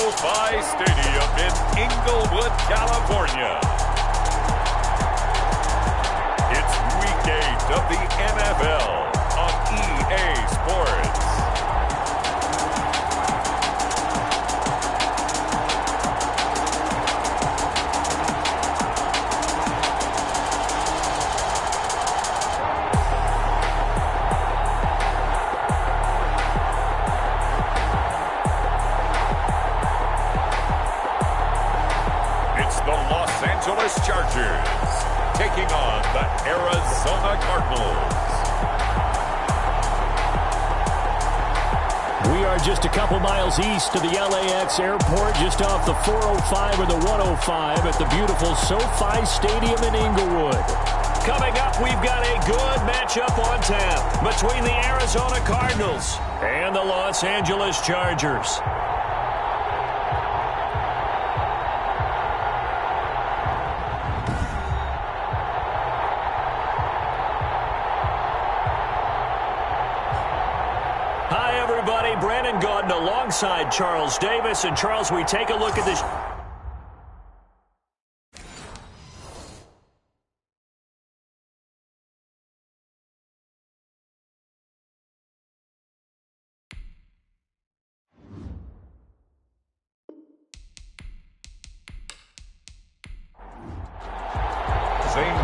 SoFi Stadium in Inglewood, California. It's Week 8 of the NFL on EA Sports. Chargers taking on the Arizona Cardinals. We are just a couple miles east of the LAX airport, just off the 405 or the 105 at the beautiful SoFi Stadium in Inglewood. Coming up, we've got a good matchup on tap between the Arizona Cardinals and the Los Angeles Chargers. Alongside Charles Davis. And Charles, we take a look at this.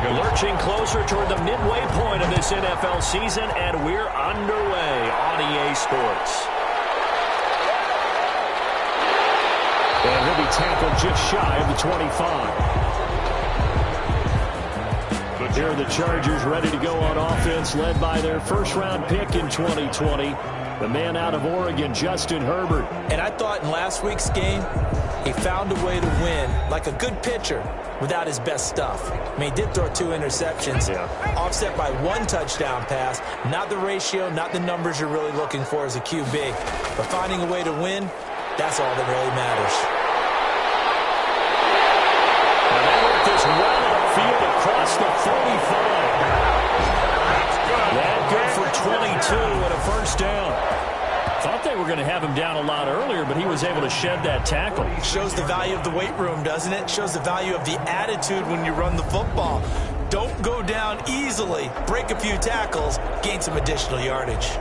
Lurching closer toward the midway point of this NFL season, and we're underway on EA Sports. And he'll be tackled just shy of the 25. Here are the Chargers ready to go on offense, led by their first-round pick in 2020, the man out of Oregon, Justin Herbert. And I thought in last week's game, he found a way to win like a good pitcher without his best stuff. I mean, he did throw 2 interceptions, offset by 1 touchdown pass. Not the ratio, not the numbers you're really looking for as a QB. But finding a way to win, that's all that really matters. And they work this well upfield across the 45. That good for 22 and a first down. Thought they were going to have him down a lot earlier, but he was able to shed that tackle. Shows the value of the weight room, doesn't it? Shows the value of the attitude when you run the football. Don't go down easily. Break a few tackles, gain some additional yardage.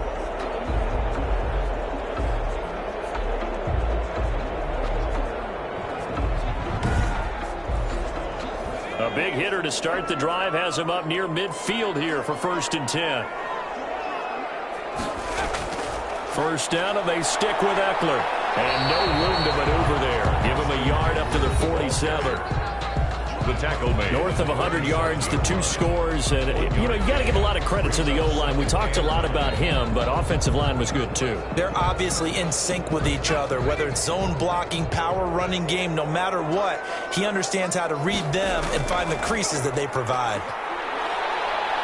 A big hitter to start the drive has him up near midfield here for 1st and 10. First down, and they stick with Eckler. And no room to maneuver there. Give him a yard up to the 47. The tackle made. North of 100 yards, the 2 scores. And, you got to give a lot of credit to the O-line. We talked a lot about him, but offensive line was good, too. They're obviously in sync with each other, whether it's zone blocking, power running game, no matter what. He understands how to read them and find the creases that they provide.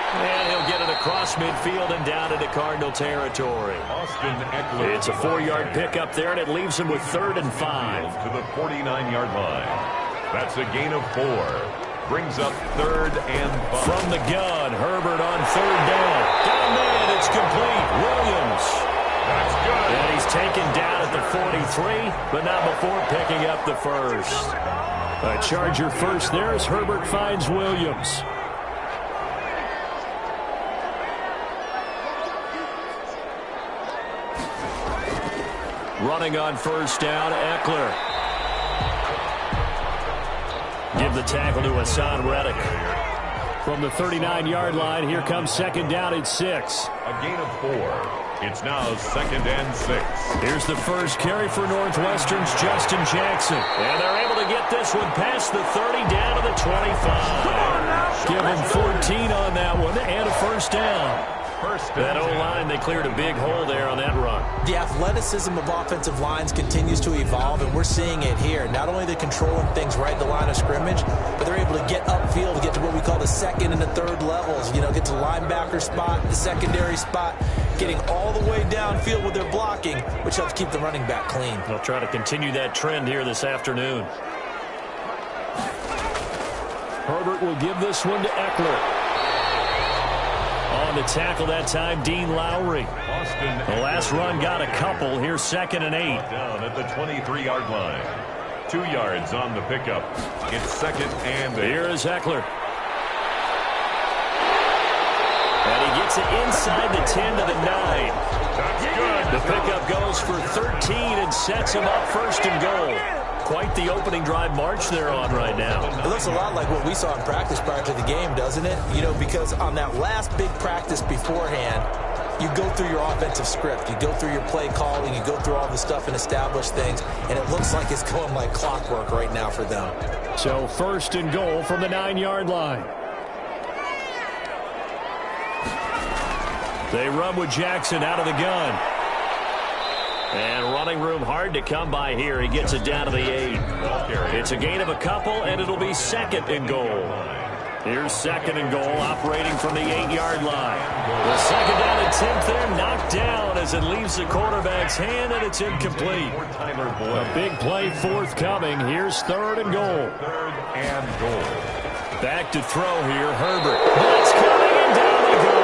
And he'll get it across midfield and down into Cardinal territory. Austin Eckler. It's a 4-yard pickup there, and it leaves him with 3rd and 5. To the 49-yard line. That's a gain of 4. Brings up 3rd and 5. From the gun, Herbert on 3rd down. Down man, it's complete. Williams. That's good. And he's taken down at the 43, but not before picking up the first. A Charger first there as Herbert finds Williams. Running on 1st down, Eckler. Give the tackle to Hassan Reddick. From the 39-yard line, here comes 2nd down at 6. A gain of 4. It's now 2nd and 6. Here's the first carry for Northwestern's Justin Jackson. And they're able to get this one past the 30 down to the 25. Give him 14 on that one and a 1st down. That O-line, they cleared a big hole there on that run. The athleticism of offensive lines continues to evolve, and we're seeing it here. Not only are they controlling things right at the line of scrimmage, but they're able to get upfield to get to what we call the 2nd and the 3rd levels. Get to the linebacker spot, the secondary spot, getting all the way downfield with their blocking, which helps keep the running back clean. They'll try to continue that trend here this afternoon. Herbert will give this one to Eckler. On on the tackle that time, Dean Lowry. The last run got a couple. Here's 2nd and 8. Down at the 23-yard line. 2 yards on the pickup. It's 2nd and 8. Here is Eckler. And he gets it inside the 10 to the 9. That's good. The pickup goes for 13 and sets him up 1st and goal. Quite the opening drive march they're on right now. It looks a lot like what we saw in practice prior to the game, doesn't it? You know, because on that last big practice beforehand, you go through your offensive script. You go through your play calling. You go through all the stuff and establish things. And it looks like it's going like clockwork right now for them. So 1st and goal from the 9-yard line. They run with Jackson out of the gun. And running room hard to come by here. He gets it down to the 8. It's a gain of a couple, and it'll be 2nd and goal. Here's 2nd and goal, operating from the 8-yard line. The 2nd down and 10th there, knocked down as it leaves the quarterback's hand, and it's incomplete. A big play forthcoming. Here's 3rd and goal. 3rd and goal. Back to throw here, Herbert. Blitz coming, and down he goes.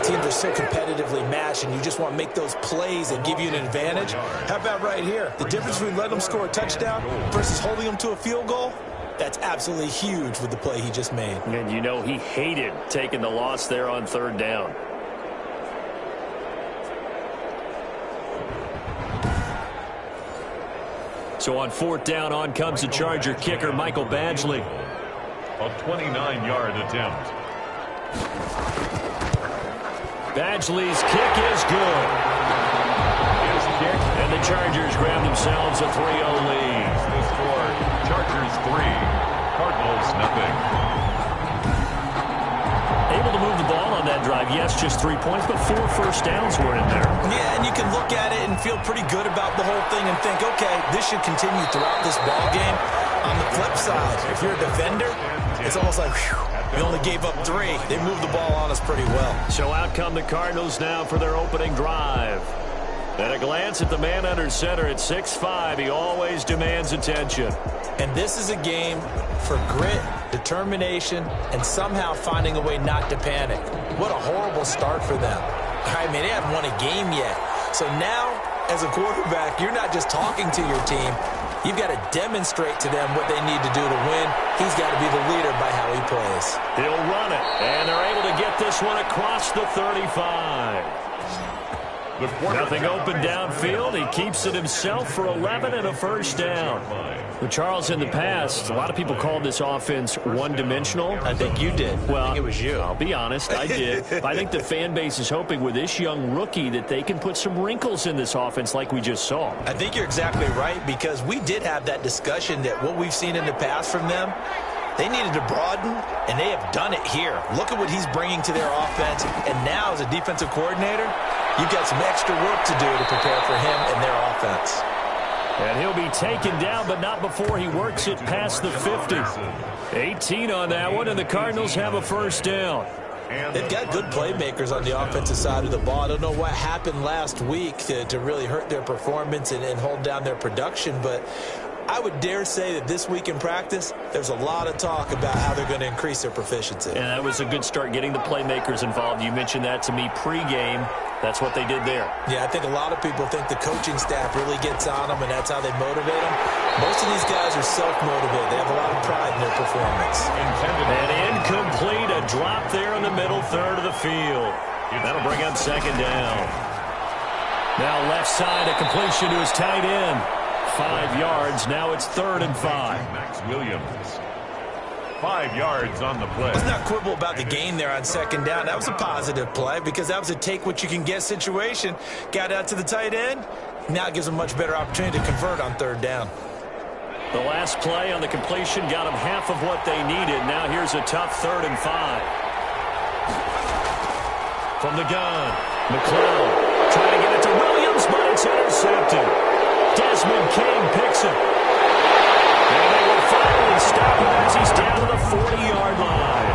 Teams are so competitively matched, and you just want to make those plays that give you an advantage. How about right here? The difference between letting them score a touchdown versus holding them to a field goal, that's absolutely huge with the play he just made. And you know he hated taking the loss there on 3rd down. So on 4th down, on comes the Charger kicker, Michael Badgley. A 29-yard attempt. Badgley's kick is good. And the Chargers grab themselves a 3-0 lead. The score, Chargers 3, Cardinals nothing. Able to move the ball on that drive. Yes, just 3 points, but 4 first downs were in there. Yeah, and you can look at it and feel pretty good about the whole thing and think, okay, this should continue throughout this ball game. On the flip side, if you're a defender, it's almost like, whew, we only gave up 3. They moved the ball on us pretty well. So out come the Cardinals now for their opening drive. At a glance at the man under center at 6'5", he always demands attention. And this is a game for grit, determination, and somehow finding a way not to panic. What a horrible start for them. I mean, they haven't won a game yet. So now, as a quarterback, you're not just talking to your team. You've got to demonstrate to them what they need to do to win. He's got to be the leader by how he plays. He'll run it, and they're able to get this one across the 35. Nothing open downfield. He keeps it himself for 11 and a first down. Well, Charles, in the past, a lot of people called this offense one-dimensional. I think you did. Well, I think it was you. I'll be honest, I did. I think the fan base is hoping with this young rookie that they can put some wrinkles in this offense like we just saw. I think you're exactly right, because we did have that discussion that what we've seen in the past from them, they needed to broaden, and they have done it here. Look at what he's bringing to their offense, and now as a defensive coordinator, you've got some extra work to do to prepare for him and their offense. And he'll be taken down, but not before he works it past the 50. 18 on that one, and the Cardinals have a first down. They've got good playmakers on the offensive side of the ball. I don't know what happened last week to really hurt their performance and hold down their production, but I would dare say that this week in practice, there's a lot of talk about how they're going to increase their proficiency. And that was a good start, getting the playmakers involved. You mentioned that to me pregame. That's what they did there. Yeah, I think a lot of people think the coaching staff really gets on them, and that's how they motivate them. Most of these guys are self-motivated. They have a lot of pride in their performance. And incomplete, a drop there in the middle third of the field. That'll bring up 2nd down. Now left side, a completion to his tight end. 5 yards. Now it's 3rd and 5. Max Williams. 5 yards on the play. Let's not quibble about the gain there on 2nd down. That was a positive play because that was a take-what-you-can-get situation. Got out to the tight end. Now it gives them a much better opportunity to convert on 3rd down. The last play on the completion got them half of what they needed. Now here's a tough 3rd and 5. From the gun, McLeod trying to get it to Williams, but it's intercepted. Desmond King picks it. And they will finally stop him as he's down to the 40-yard line.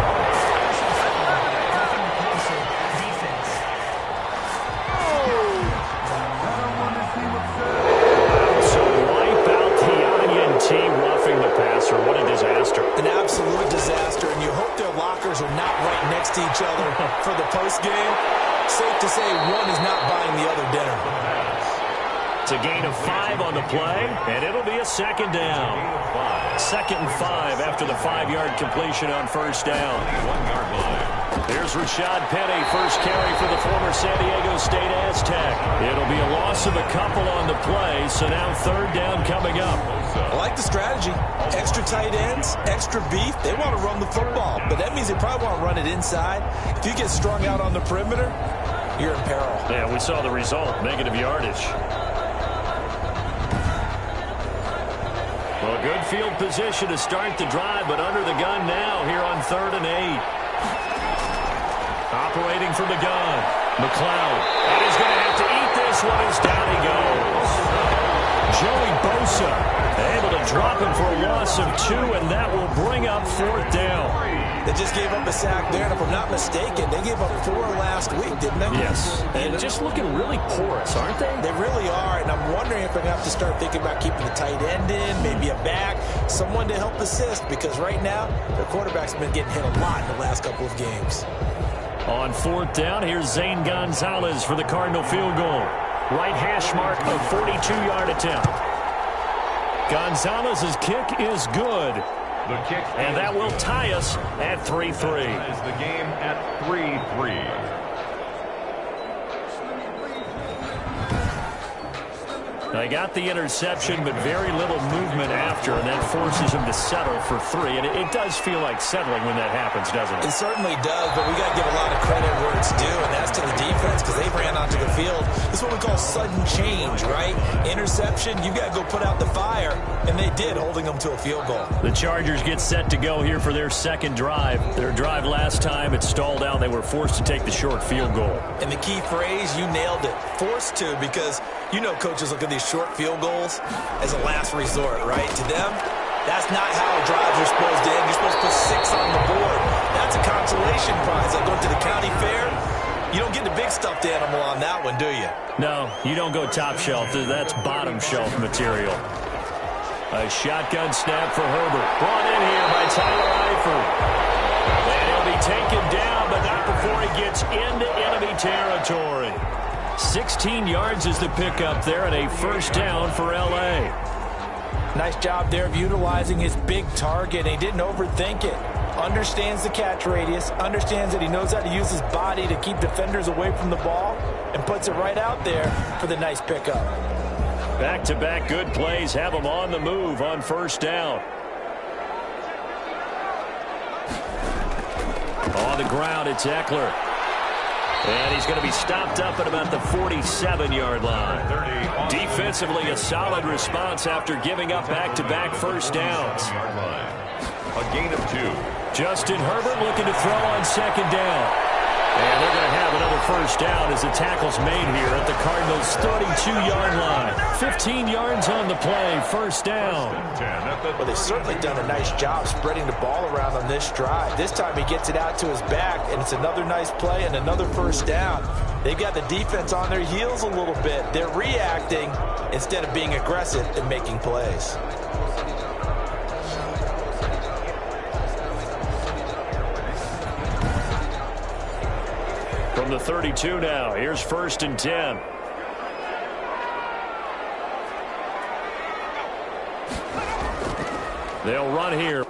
So wipe out the INT roughing the passer. What a disaster. An absolute disaster, and you hope their lockers are not right against each other for the postgame, safe to say one is not buying the other dinner. It's a gain of 5 on the play, and it'll be a second down. 2nd and 5 after the 5-yard completion on first down. 1-yard line. Here's Rashad Penny, first carry for the former San Diego State Aztec. It'll be a loss of a couple on the play, so now 3rd down coming up. I like the strategy. Extra tight ends, extra beef. They want to run the football, but that means they probably want to run it inside. If you get strung out on the perimeter, you're in peril. Yeah, we saw the result, negative yardage. Well, good field position to start the drive, but under the gun now here on 3rd and 8. Operating from the gun, McLeod. And he's going to have to eat this one as down he goes. Joey Bosa able to drop him for a loss of 2, and that will bring up 4th down. They just gave up a sack there, and if I'm not mistaken, they gave up 4 last week, didn't they? Yes, and just looking really porous, aren't they? They really are, and I'm wondering if they're going to have to start thinking about keeping the tight end in, maybe a back, someone to help assist, because right now, their quarterback's been getting hit a lot in the last couple of games. On 4th down, here's Zane Gonzalez for the Cardinal field goal. Right hash mark, a 42-yard attempt. Gonzalez's kick is good. The kick, and that will tie us at 3-3. Is the game at 3-3. They got the interception, but very little movement after, and that forces them to settle for 3. And it does feel like settling when that happens, doesn't it? It certainly does, but we got to give a lot of credit where it's due, and that's to the defense because they ran onto the field. This is what we call sudden change, right? Interception, you got to go put out the fire, and they did, holding them to a field goal. The Chargers get set to go here for their 2nd drive. Their drive last time, it stalled out. They were forced to take the short field goal. And the key phrase, you nailed it, forced to, because you know coaches look at these short field goals as a last resort, right? To them, that's not how drives are supposed to end. You're supposed to put 6 on the board. That's a consolation prize. Like going to the county fair, you don't get the big stuffed animal on that one, do you? No, you don't go top shelf. That's bottom shelf material. A shotgun snap for Herbert. Brought in here by Tyler Eifert. And he'll be taken down, but not before he gets into enemy territory. 16 yards is the pickup there, and a 1st down for L.A. Nice job there of utilizing his big target. He didn't overthink it. Understands the catch radius, understands that he knows how to use his body to keep defenders away from the ball, and puts it right out there for the nice pickup. Back-to-back good plays have him on the move on 1st down. On the ground, it's Eckler. And he's going to be stopped up at about the 47-yard line. Defensively, a solid response after giving up back-to-back 1st downs. A gain of 2. Justin Herbert looking to throw on 2nd down. And they're going to have another 1st down as the tackle's made here at the Cardinals' 32-yard line. 15 yards on the play, 1st down. Well, they've certainly done a nice job spreading the ball around on this drive. This time he gets it out to his back, and it's another nice play and another 1st down. They've got the defense on their heels a little bit. They're reacting instead of being aggressive and making plays. From the 32 now, here's 1st and 10. They'll run here.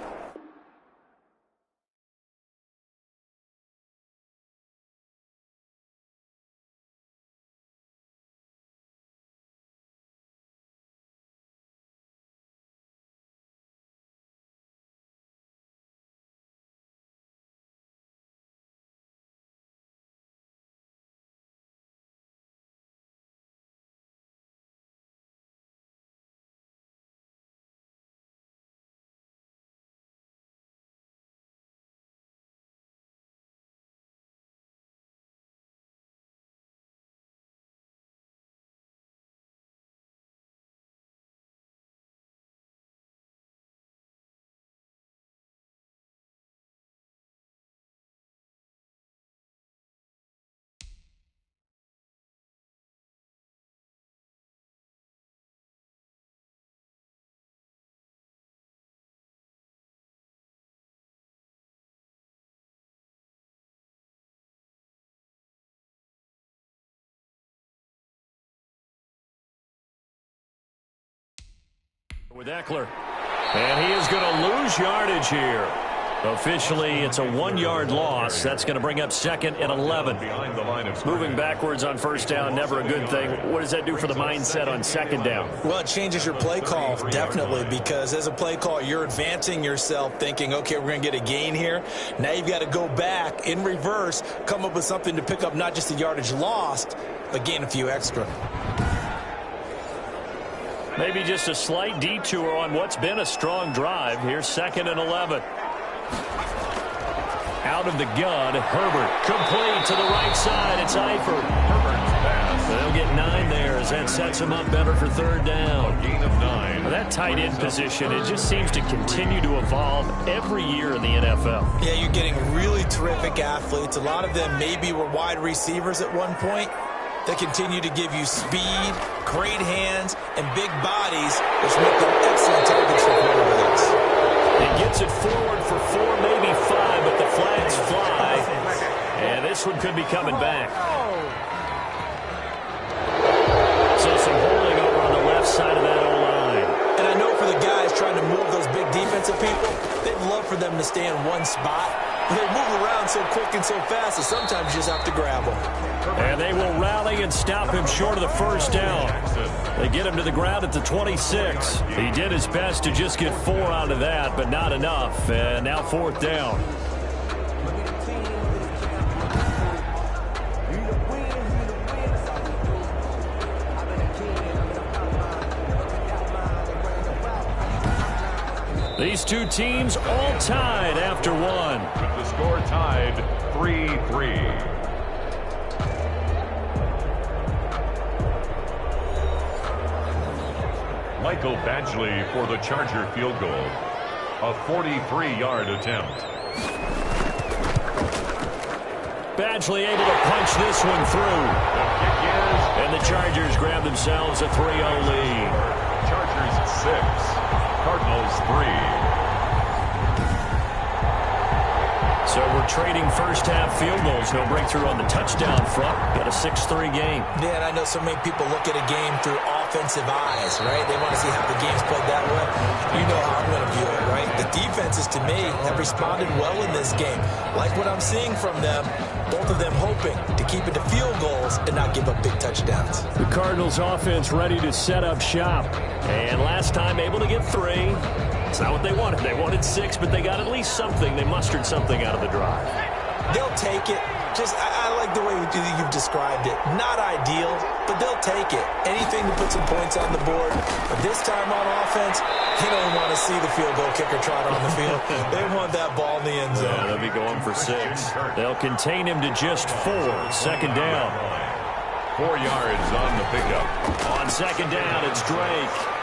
With Eckler. And he is going to lose yardage here. Officially, it's a 1-yard loss. That's going to bring up 2nd and 11. Moving backwards on first down, never a good thing. What does that do for the mindset on 2nd down? Well, it changes your play call, definitely, because as a play call, you're advancing yourself thinking, okay, we're going to get a gain here. Now you've got to go back in reverse, come up with something to pick up not just the yardage lost, but gain a few extra. Maybe just a slight detour on what's been a strong drive. Here's 2nd and 11. Out of the gun, Herbert. Complete to the right side. It's Eifert. Herbert's pass. They'll get 9 there as that sets him up better for 3rd down. A gain of 9. Well, that tight end position, it just seems to continue to evolve every year in the NFL. Yeah, you're getting really terrific athletes. A lot of them maybe were wide receivers at one point. They continue to give you speed, great hands, and big bodies, which make them excellent targets for quarterbacks. He gets it forward for 4, maybe 5, but the flags fly. And this one could be coming back. So some holding over on the left side of that O-line. And I know for the guys trying to move those big defensive people, they'd love for them to stay in one spot. But they move around so quick and so fast that sometimes you just have to grab them. And they will rally and stop him short of the first down. They get him to the ground at the 26. He did his best to just get 4 out of that, but not enough. And now 4th down. These two teams all tied after 1. With the score tied 3-3. Michael Badgley for the Charger field goal. A 43-yard attempt. Badgley able to punch this one through. And the Chargers grab themselves a 3-0 lead. Chargers 6, Cardinals 3. So we're trading first-half field goals. No breakthrough on the touchdown front. Got a 6-3 game. Yeah, and I know so many people look at a game through offensive eyes, right? They want to see how the game's played that way. You know how I'm going to view it, right? The defenses, to me, have responded well in this game. Like what I'm seeing from them, both of them hoping to keep it to field goals and not give up big touchdowns. The Cardinals offense ready to set up shop. And last time able to get 3. It's not what they wanted. They wanted 6, but they got at least something. They mustered something out of the drive. They'll take it. I like the way you've described it. Not ideal, but they'll take it. Anything to put some points on the board. But this time on offense, they don't want to see the field goal kicker trot on the field. They want that ball in the end zone. Yeah, they'll be going for 6. They'll contain him to just 4. 2nd down. 4 yards on the pickup. On 2nd down, it's Drake.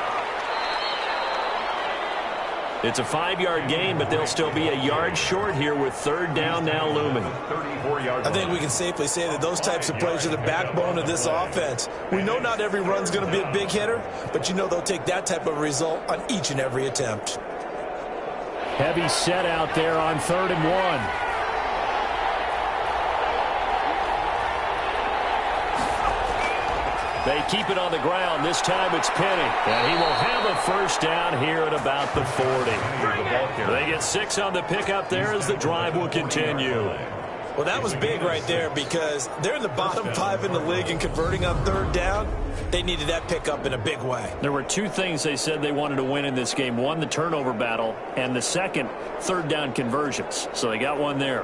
It's a 5-yard gain, but they'll still be a yard short here with 3rd down now looming. I think we can safely say that those types of plays are the backbone of this offense. We know not every run's going to be a big hitter, but you know they'll take that type of result on each and every attempt. Heavy set out there on 3rd and 1. They keep it on the ground. This time it's Penny. And he will have a first down here at about the 40. They get 6 on the pickup there as the drive will continue. Well, that was big right there because they're in the bottom 5 in the league and converting on 3rd down. They needed that pickup in a big way. There were 2 things they said they wanted to win in this game. 1, the turnover battle, and the second, 3rd down conversions. So they got 1 there.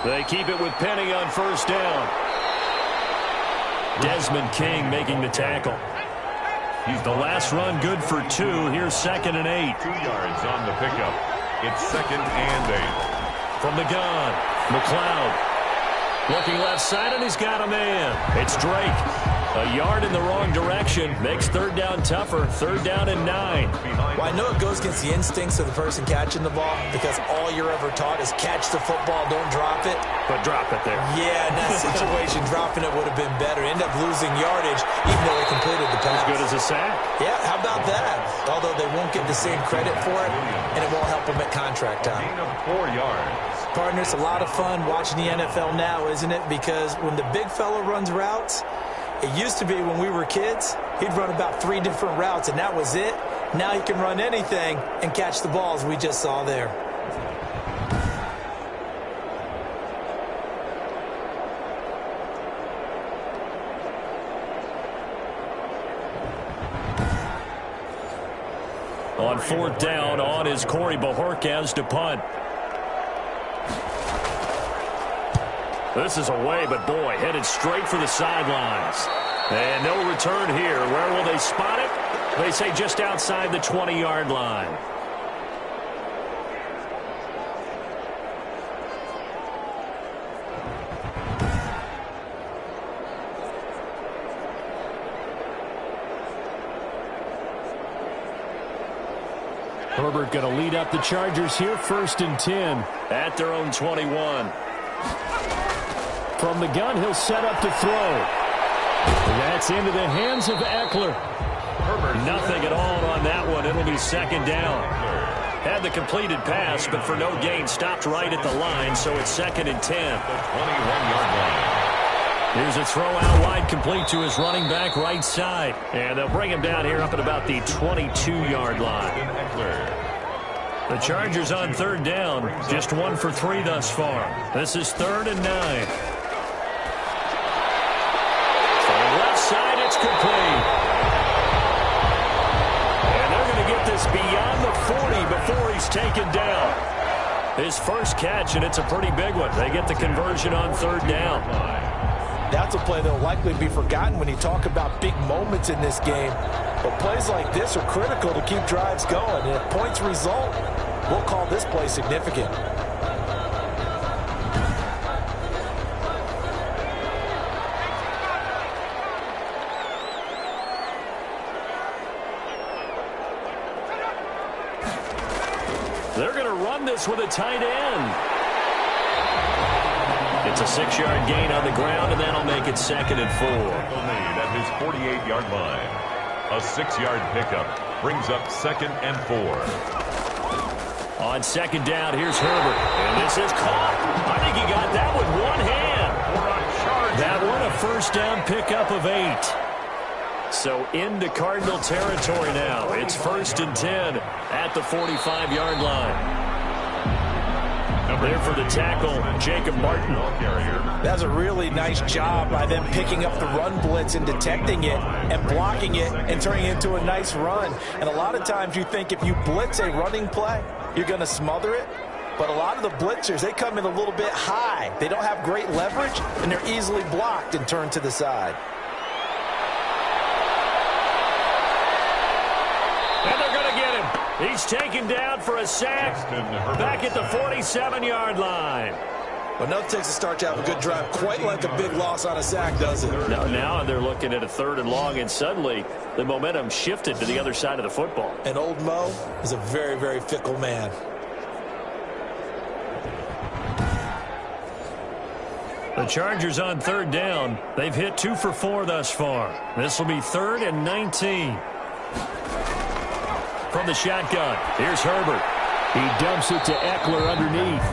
They keep it with Penny on 1st down. Desmond King making the tackle. The last run good for 2. Here's 2nd and 8. 2 yards on the pickup. It's 2nd and 8. From the gun, McLeod. Looking left side, and he's got a man. It's Drake. A yard in the wrong direction makes third down tougher. Third down and 9. Well, I know it goes against the instincts of the person catching the ball because all you're ever taught is catch the football, don't drop it. But drop it there. Yeah, in that situation, dropping it would have been better. End up losing yardage even though they completed the pass. As good as a sack. Yeah, how about that? Although they won't get the same credit for it, and it won't help them at contract time. Gain of 4 yards. Partner, it's a lot of fun watching the NFL now, isn't it? Because when the big fella runs routes, it used to be when we were kids, he'd run about 3 different routes, and that was it. Now he can run anything and catch the balls we just saw there. On fourth down, on is Corey Bojorquez to punt. This is away, but boy, headed straight for the sidelines. And no return here. Where will they spot it? They say just outside the 20-yard line. Herbert going to lead up the Chargers here, 1st and 10 at their own 21. From the gun, he'll set up to throw. That's into the hands of Eckler. Nothing at all on that one. It'll be 2nd down. Had the completed pass, but for no gain, stopped right at the line, so it's 2nd and 10. The 21-yard line. Here's a throw out wide, complete to his running back right side. And they'll bring him down here up at about the 22-yard line. The Chargers on 3rd down, just 1 for 3 thus far. This is 3rd and 9. Side, it's complete. And they're going to get this beyond the 40 before he's taken down. His first catch, and it's a pretty big one. They get the conversion on 3rd down. That's a play that will likely be forgotten when you talk about big moments in this game. But plays like this are critical to keep drives going. And if points result, we'll call this play significant. They're going to run this with a tight end. It's a 6-yard gain on the ground, and that'll make it 2nd and 4. Made at his 48-yard line. A 6-yard pickup brings up 2nd and 4. On 2nd down, here's Herbert. And this is caught. I think he got that with one hand. That one a 1st down pickup of 8. So into Cardinal territory now. It's 1st and 10 at the 45-yard line. There for the tackle, Jacob Martin. That's a really nice job by them picking up the run blitz and detecting it and blocking it and turning it into a nice run. And a lot of times you think if you blitz a running play, you're going to smother it. But a lot of the blitzers, they come in a little bit high. They don't have great leverage, and they're easily blocked and turned to the side. And they're going to get him. He's taken down for a sack back at the 47-yard line. Well, no takes a start to have a good drive, quite like a big loss on a sack, does it? Now they're looking at a 3rd and long, and suddenly the momentum shifted to the other side of the football. And old Mo is a very, very fickle man. The Chargers on 3rd down. They've hit 2 for 4 thus far. This will be 3rd and 19. From the shotgun, here's Herbert. He dumps it to Eckler underneath.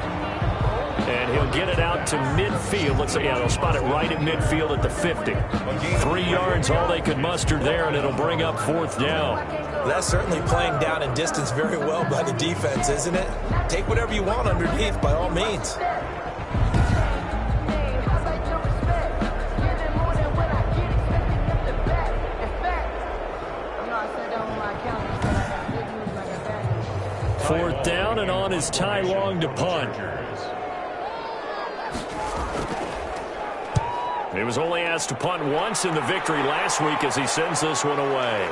And he'll get it out to midfield. Looks like, yeah, they'll spot it right at midfield at the 50. 3 yards, all they could muster there, and it'll bring up 4th down. That's certainly playing down in distance very well by the defense, isn't it? Take whatever you want underneath, by all means. Fourth down, and on is Ty Long to punt. He was only asked to punt once in the victory last week as he sends this one away.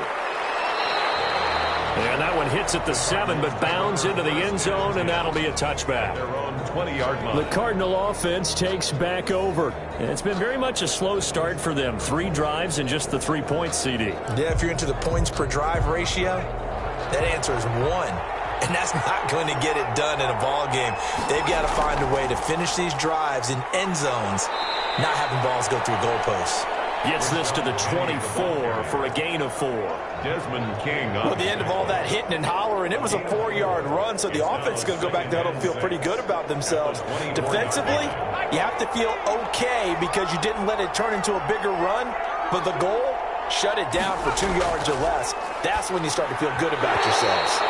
And that one hits at the 7, but bounds into the end zone, and that'll be a touchback. Their own 20-yard line. The Cardinal offense takes back over. And it's been very much a slow start for them. 3 drives and just the 3 points, CD. Yeah, if you're into the points per drive ratio, that answer is 1. And that's not going to get it done in a ball game. They've got to find a way to finish these drives in end zones, not having balls go through goalposts. Gets this to the 24 for a gain of 4. Desmond King. Well, at the end of all that hitting and hollering, it was a 4-yard run, so the offense is going to go back to huddle and feel pretty good about themselves. Defensively, you have to feel okay because you didn't let it turn into a bigger run, but the goal, shut it down for 2 yards or less. That's when you start to feel good about yourselves.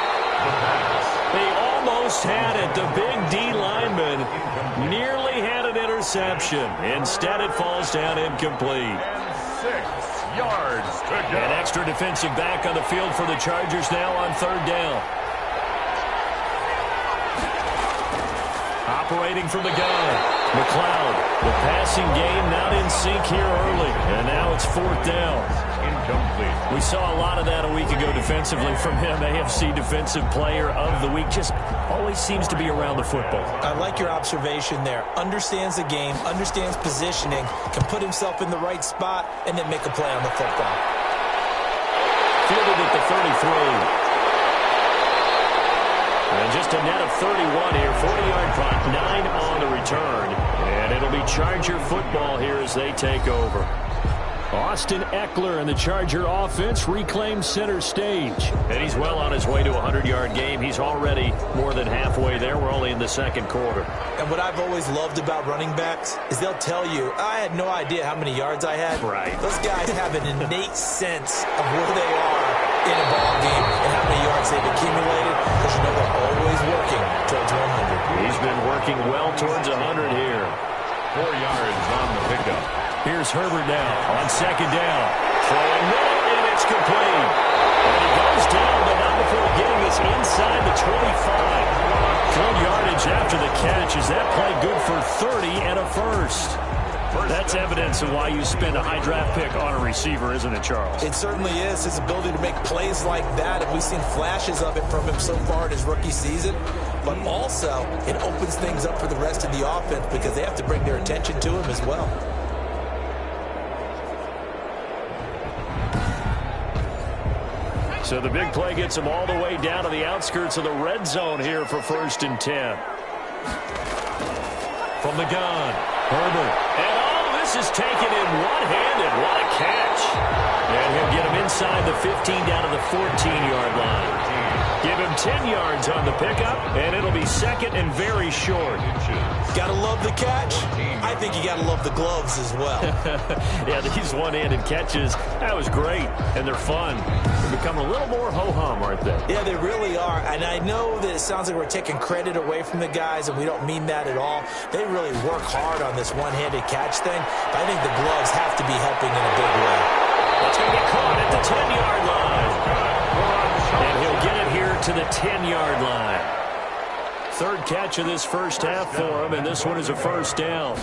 They almost had it. The big D lineman nearly had an interception. Instead, it falls down incomplete. 6 yards to go. An extra defensive back on the field for the Chargers now on 3rd down. Operating from the gun. McLeod, the passing game not in sync here early. And now it's 4th down. Incomplete. We saw a lot of that a week ago defensively from him. AFC Defensive Player of the Week. Just always seems to be around the football. I like your observation there. Understands the game, understands positioning, can put himself in the right spot, and then make a play on the football. Fielded at the 33. And just a net of 31 here. 40-yard punt, 9 on the return. And it'll be Charger football here as they take over. Austin Eckler and the Charger offense reclaim center stage. And he's well on his way to a 100-yard game. He's already more than halfway there. We're only in the 2nd quarter. And what I've always loved about running backs is they'll tell you, I had no idea how many yards I had. Right. Those guys have an innate sense of where they are in a ball game and how many yards they've accumulated, because you know they're always working towards 100. He's been working well towards 100 here. 4 yards on the pickup. Here's Herbert now on 2nd down. Throwing middle, and it's complete. And he goes down, but not before getting this inside the 25. Full yardage after the catch. Is that play good for 30 and a first? That's evidence of why you spend a high draft pick on a receiver, isn't it, Charles? It certainly is. His ability to make plays like that, and we've seen flashes of it from him so far in his rookie season. But also, it opens things up for the rest of the offense because they have to bring their attention to him as well. So the big play gets him all the way down to the outskirts of the red zone here for 1st and 10. From the gun, Herbert. And all this is taken in one-handed. What a catch. And he'll get him inside the 15 down to the 14-yard line. Give him 10 yards on the pickup, and it'll be 2nd and very short. Gotta love the catch. I think you gotta love the gloves as well. Yeah, these one-handed catches, that was great, and they're fun. They're becoming a little more ho-hum, aren't they? Yeah, they really are. And I know that it sounds like we're taking credit away from the guys, and we don't mean that at all. They really work hard on this one-handed catch thing, but I think the gloves have to be helping in a big way. That's going to get caught at the 10-yard line. And he'll get it here to the 10-yard line. 3rd catch of this first half for him, and this one is a first down.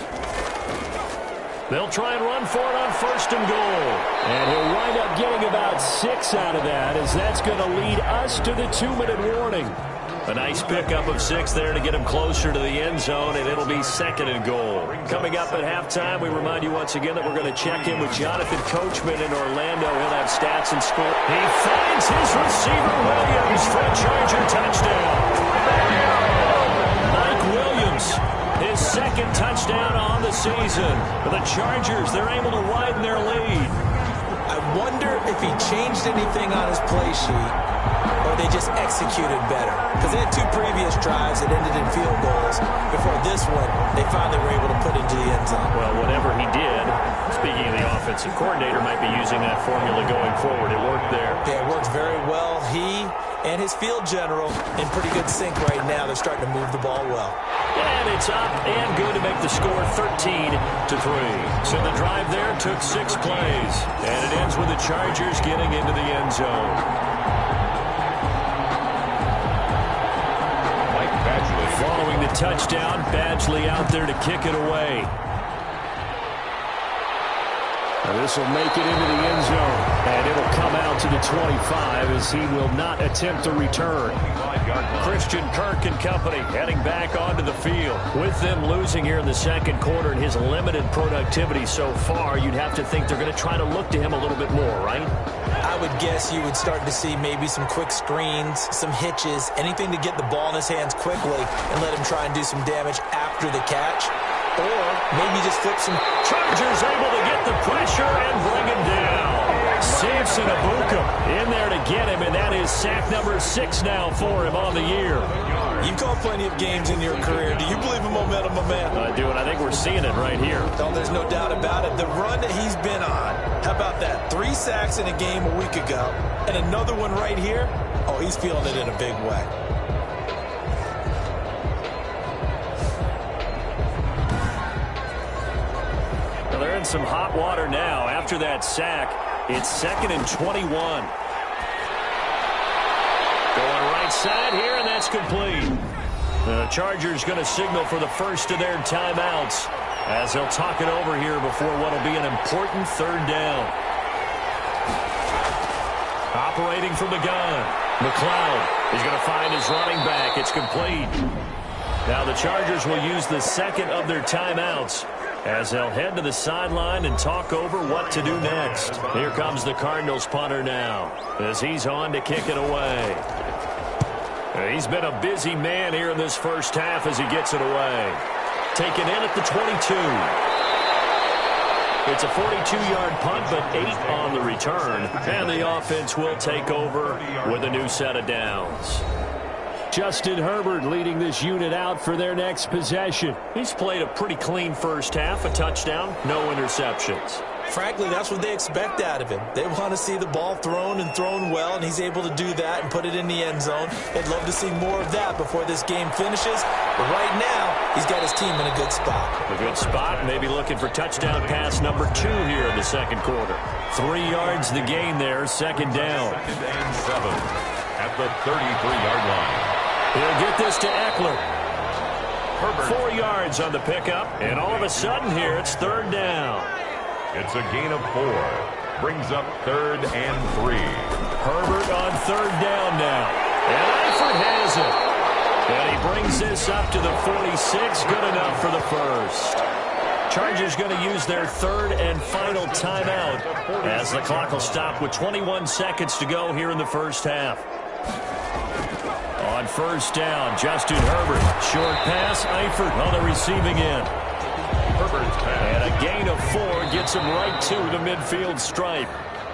They'll try and run for it on 1st and goal. And he'll wind up getting about 6 out of that, as that's going to lead us to the 2-minute warning. A nice pickup of 6 there to get him closer to the end zone, and it'll be 2nd and goal. Coming up at halftime, we remind you once again that we're going to check in with Jonathan Coachman in Orlando. He'll have stats and score. He finds his receiver, Williams, for a Charger touchdown. Mike Williams, his 2nd touchdown on the season. The Chargers, they're able to widen their lead. I wonder if he changed anything on his play sheet, or they just executed better. Because they had 2 previous drives that ended in field goals. Before this one, they finally were able to put into the end zone. Well, whatever he did, speaking of the offensive coordinator, might be using that formula going forward. It worked there. Yeah, it worked very well. He and his field general in pretty good sync right now. They're starting to move the ball well. And it's up and good to make the score 13-3. So the drive there took 6 plays. And it ends with the Chargers getting into the end zone. Following the touchdown, Badgley out there to kick it away. This will make it into the end zone. And it'll come out to the 25 as he will not attempt to return. Christian Kirk and company heading back onto the field. With them losing here in the second quarter and his limited productivity so far, you'd have to think they're going to try to look to him a little bit more, right? I would guess you would start to see maybe some quick screens, some hitches, anything to get the ball in his hands quickly and let him try and do some damage after the catch. Or maybe just flip some. Chargers able to get the pressure and bring him down. Samson Abuka in there to get him, and that is sack number 6 now for him on the year. You've called plenty of games in your career. Do you believe in momentum, my man? I do, and I think we're seeing it right here. Oh, there's no doubt about it. The run that he's been on, how about that? 3 sacks in a game a week ago, and another one right here. Oh, he's feeling it in a big way. Well, they're in some hot water now after that sack. It's 2nd and 21. Going right side here, and that's complete. The Chargers going to signal for the first of their timeouts as they'll talk it over here before what will be an important 3rd down. Operating from the gun. McLeod is going to find his running back. It's complete. Now the Chargers will use the 2nd of their timeouts as they'll head to the sideline and talk over what to do next. Here comes the Cardinals punter now as he's on to kick it away. He's been a busy man here in this first half as he gets it away. Taken in at the 22. It's a 42-yard punt, but 8 on the return. And the offense will take over with a new set of downs. Justin Herbert leading this unit out for their next possession. He's played a pretty clean first half, a touchdown, no interceptions. Frankly, that's what they expect out of him. They want to see the ball thrown and thrown well, and he's able to do that and put it in the end zone. They'd love to see more of that before this game finishes. But right now, he's got his team in a good spot. A good spot, maybe looking for touchdown pass number 2 here in the second quarter. 3 yards the gain there, 2nd down. 2nd and 7 at the 33-yard line. He'll get this to Eckler. Herbert. 4 yards on the pickup, and all of a sudden here, it's 3rd down. It's a gain of 4. Brings up 3rd and 3. Herbert on 3rd down now. And Eifert has it. And he brings this up to the 46. Good enough for the first. Chargers going to use their 3rd and final timeout as the clock will stop with 21 seconds to go here in the first half. On 1st down, Justin Herbert. Short pass, Eifert on the receiving end. Herbert's pass. And a gain of 4 gets him right to the midfield stripe.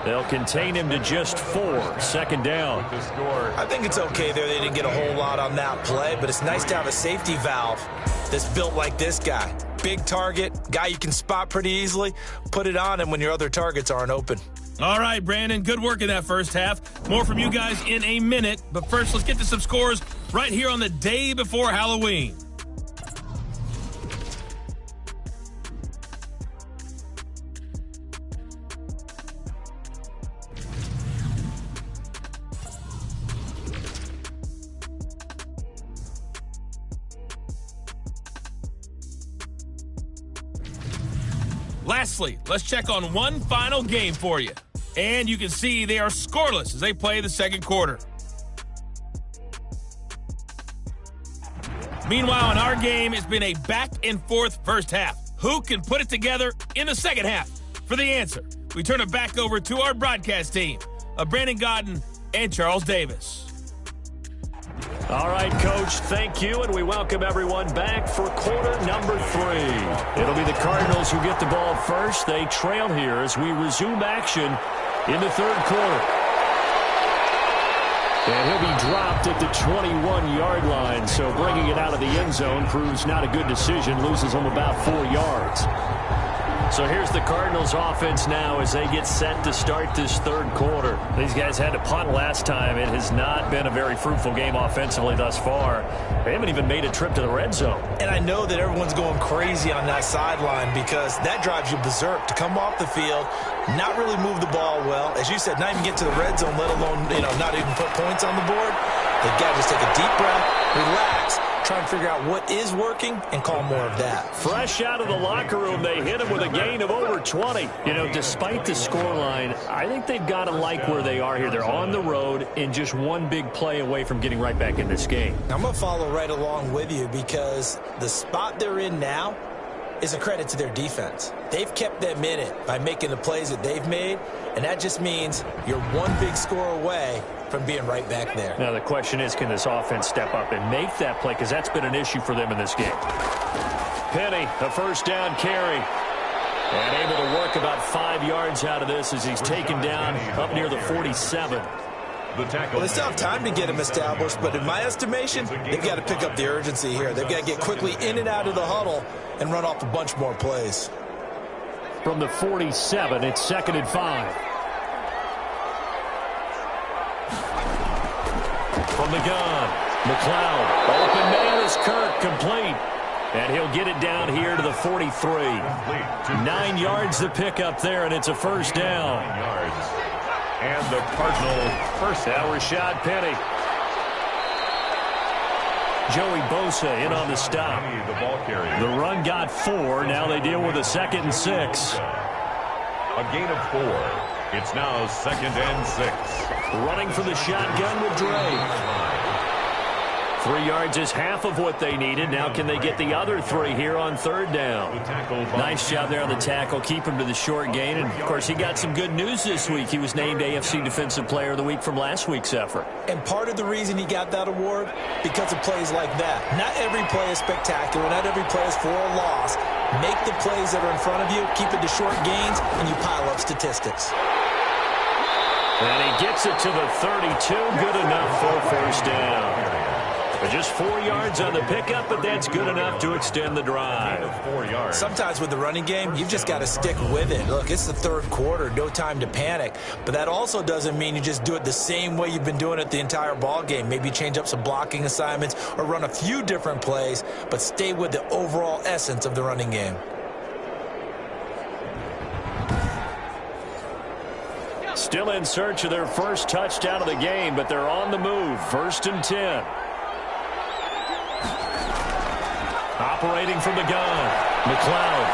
They'll contain him to just 4. 2nd down. I think it's okay there. They didn't get a whole lot on that play, but it's nice to have a safety valve that's built like this guy. Big target, guy you can spot pretty easily. Put it on him when your other targets aren't open. All right, Brandon, good work in that first half. More from you guys in a minute. But first, let's get to some scores right here on the day before Halloween. Lastly, let's check on one final game for you. And you can see they are scoreless as they play the second quarter. Meanwhile, in our game, it's been a back-and-forth first half. Who can put it together in the second half? For the answer, we turn it back over to our broadcast team of Brandon Godden and Charles Davis. All right, Coach, thank you, and we welcome everyone back for quarter number 3. It'll be the Cardinals who get the ball first. They trail here as we resume action in the third quarter. And he'll be dropped at the 21-yard line, so bringing it out of the end zone proves not a good decision, loses him about 4 yards. So here's the Cardinals offense now as they get set to start this third quarter. These guys had to punt last time. It has not been a very fruitful game offensively thus far. They haven't even made a trip to the red zone. And I know that everyone's going crazy on that sideline because that drives you berserk to come off the field, not really move the ball well. As you said, not even get to the red zone, let alone, not even put points on the board. They've got to just take a deep breath, relax, try and figure out what is working, and call more of that. Fresh out of the locker room, they hit him with a gain of over 20. You know, despite the scoreline, I think they've got to like where they are here. They're on the road and just one big play away from getting right back in this game. I'm going to follow right along with you because the spot they're in now is a credit to their defense. They've kept them in it by making the plays that they've made, and that just means you're one big score away from being right back there. Now the question is, can this offense step up and make that play, because that's been an issue for them in this game. Penny, a first down carry, and able to work about 5 yards out of this as he's taken down up near the 47. Well, they still have time to get him established, but in my estimation, they've got to pick up the urgency here. They've got to get quickly in and out of the huddle and run off a bunch more plays. From the 47, it's 2nd and 5. From the gun, McLeod. Open man is Kirk, complete. And he'll get it down here to the 43. 9 yards to pick up there, and it's a first down. 9 yards. And the Cardinals first down. Rashad Penny. Joey Bosa in on the stop. The ball carrier. The run got 4. Now they deal with a 2nd and 6. A gain of 4. It's now 2nd and 6. Running for the shotgun with Dre. 3 yards is half of what they needed. Now can they get the other 3 here on 3rd down? Nice job there on the tackle. Keep him to the short gain. And, of course, he got some good news this week. He was named AFC Defensive Player of the Week from last week's effort. And part of the reason he got that award, because of plays like that. Not every play is spectacular. Not every play is for a loss. Make the plays that are in front of you, keep it to short gains, and you pile up statistics. And he gets it to the 32. Good enough for a first down. But just 4 yards on the pickup, but that's good enough to extend the drive. 4 yards. Sometimes with the running game, you've just got to stick with it. Look, it's the 3rd quarter, no time to panic. But that also doesn't mean you just do it the same way you've been doing it the entire ball game. Maybe change up some blocking assignments or run a few different plays, but stay with the overall essence of the running game. Still in search of their first touchdown of the game, but they're on the move. 1st and 10. Operating from the gun, McLeod.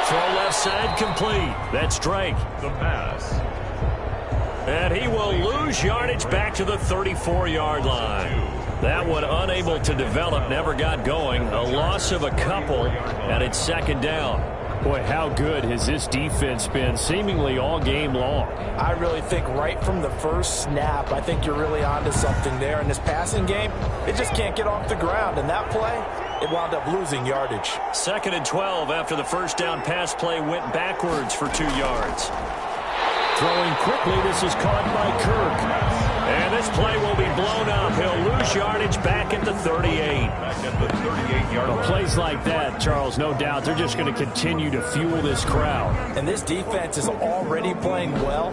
Throw left side complete. That's Drake. The pass. And he will lose yardage back to the 34-yard line. That one unable to develop, never got going. A loss of a couple, and it's 2nd down. Boy, how good has this defense been seemingly all game long? I really think right from the first snap, I think you're really onto something there. In this passing game, it just can't get off the ground. And that play, it wound up losing yardage. 2nd and 12 after the first down pass play went backwards for 2 yards. Throwing quickly, this is caught by Kirk. And this play will be blown up. He'll lose yardage back at the 38. Back at the 38-yard line. Plays like that, Charles, no doubt, they're just going to continue to fuel this crowd. And this defense is already playing well,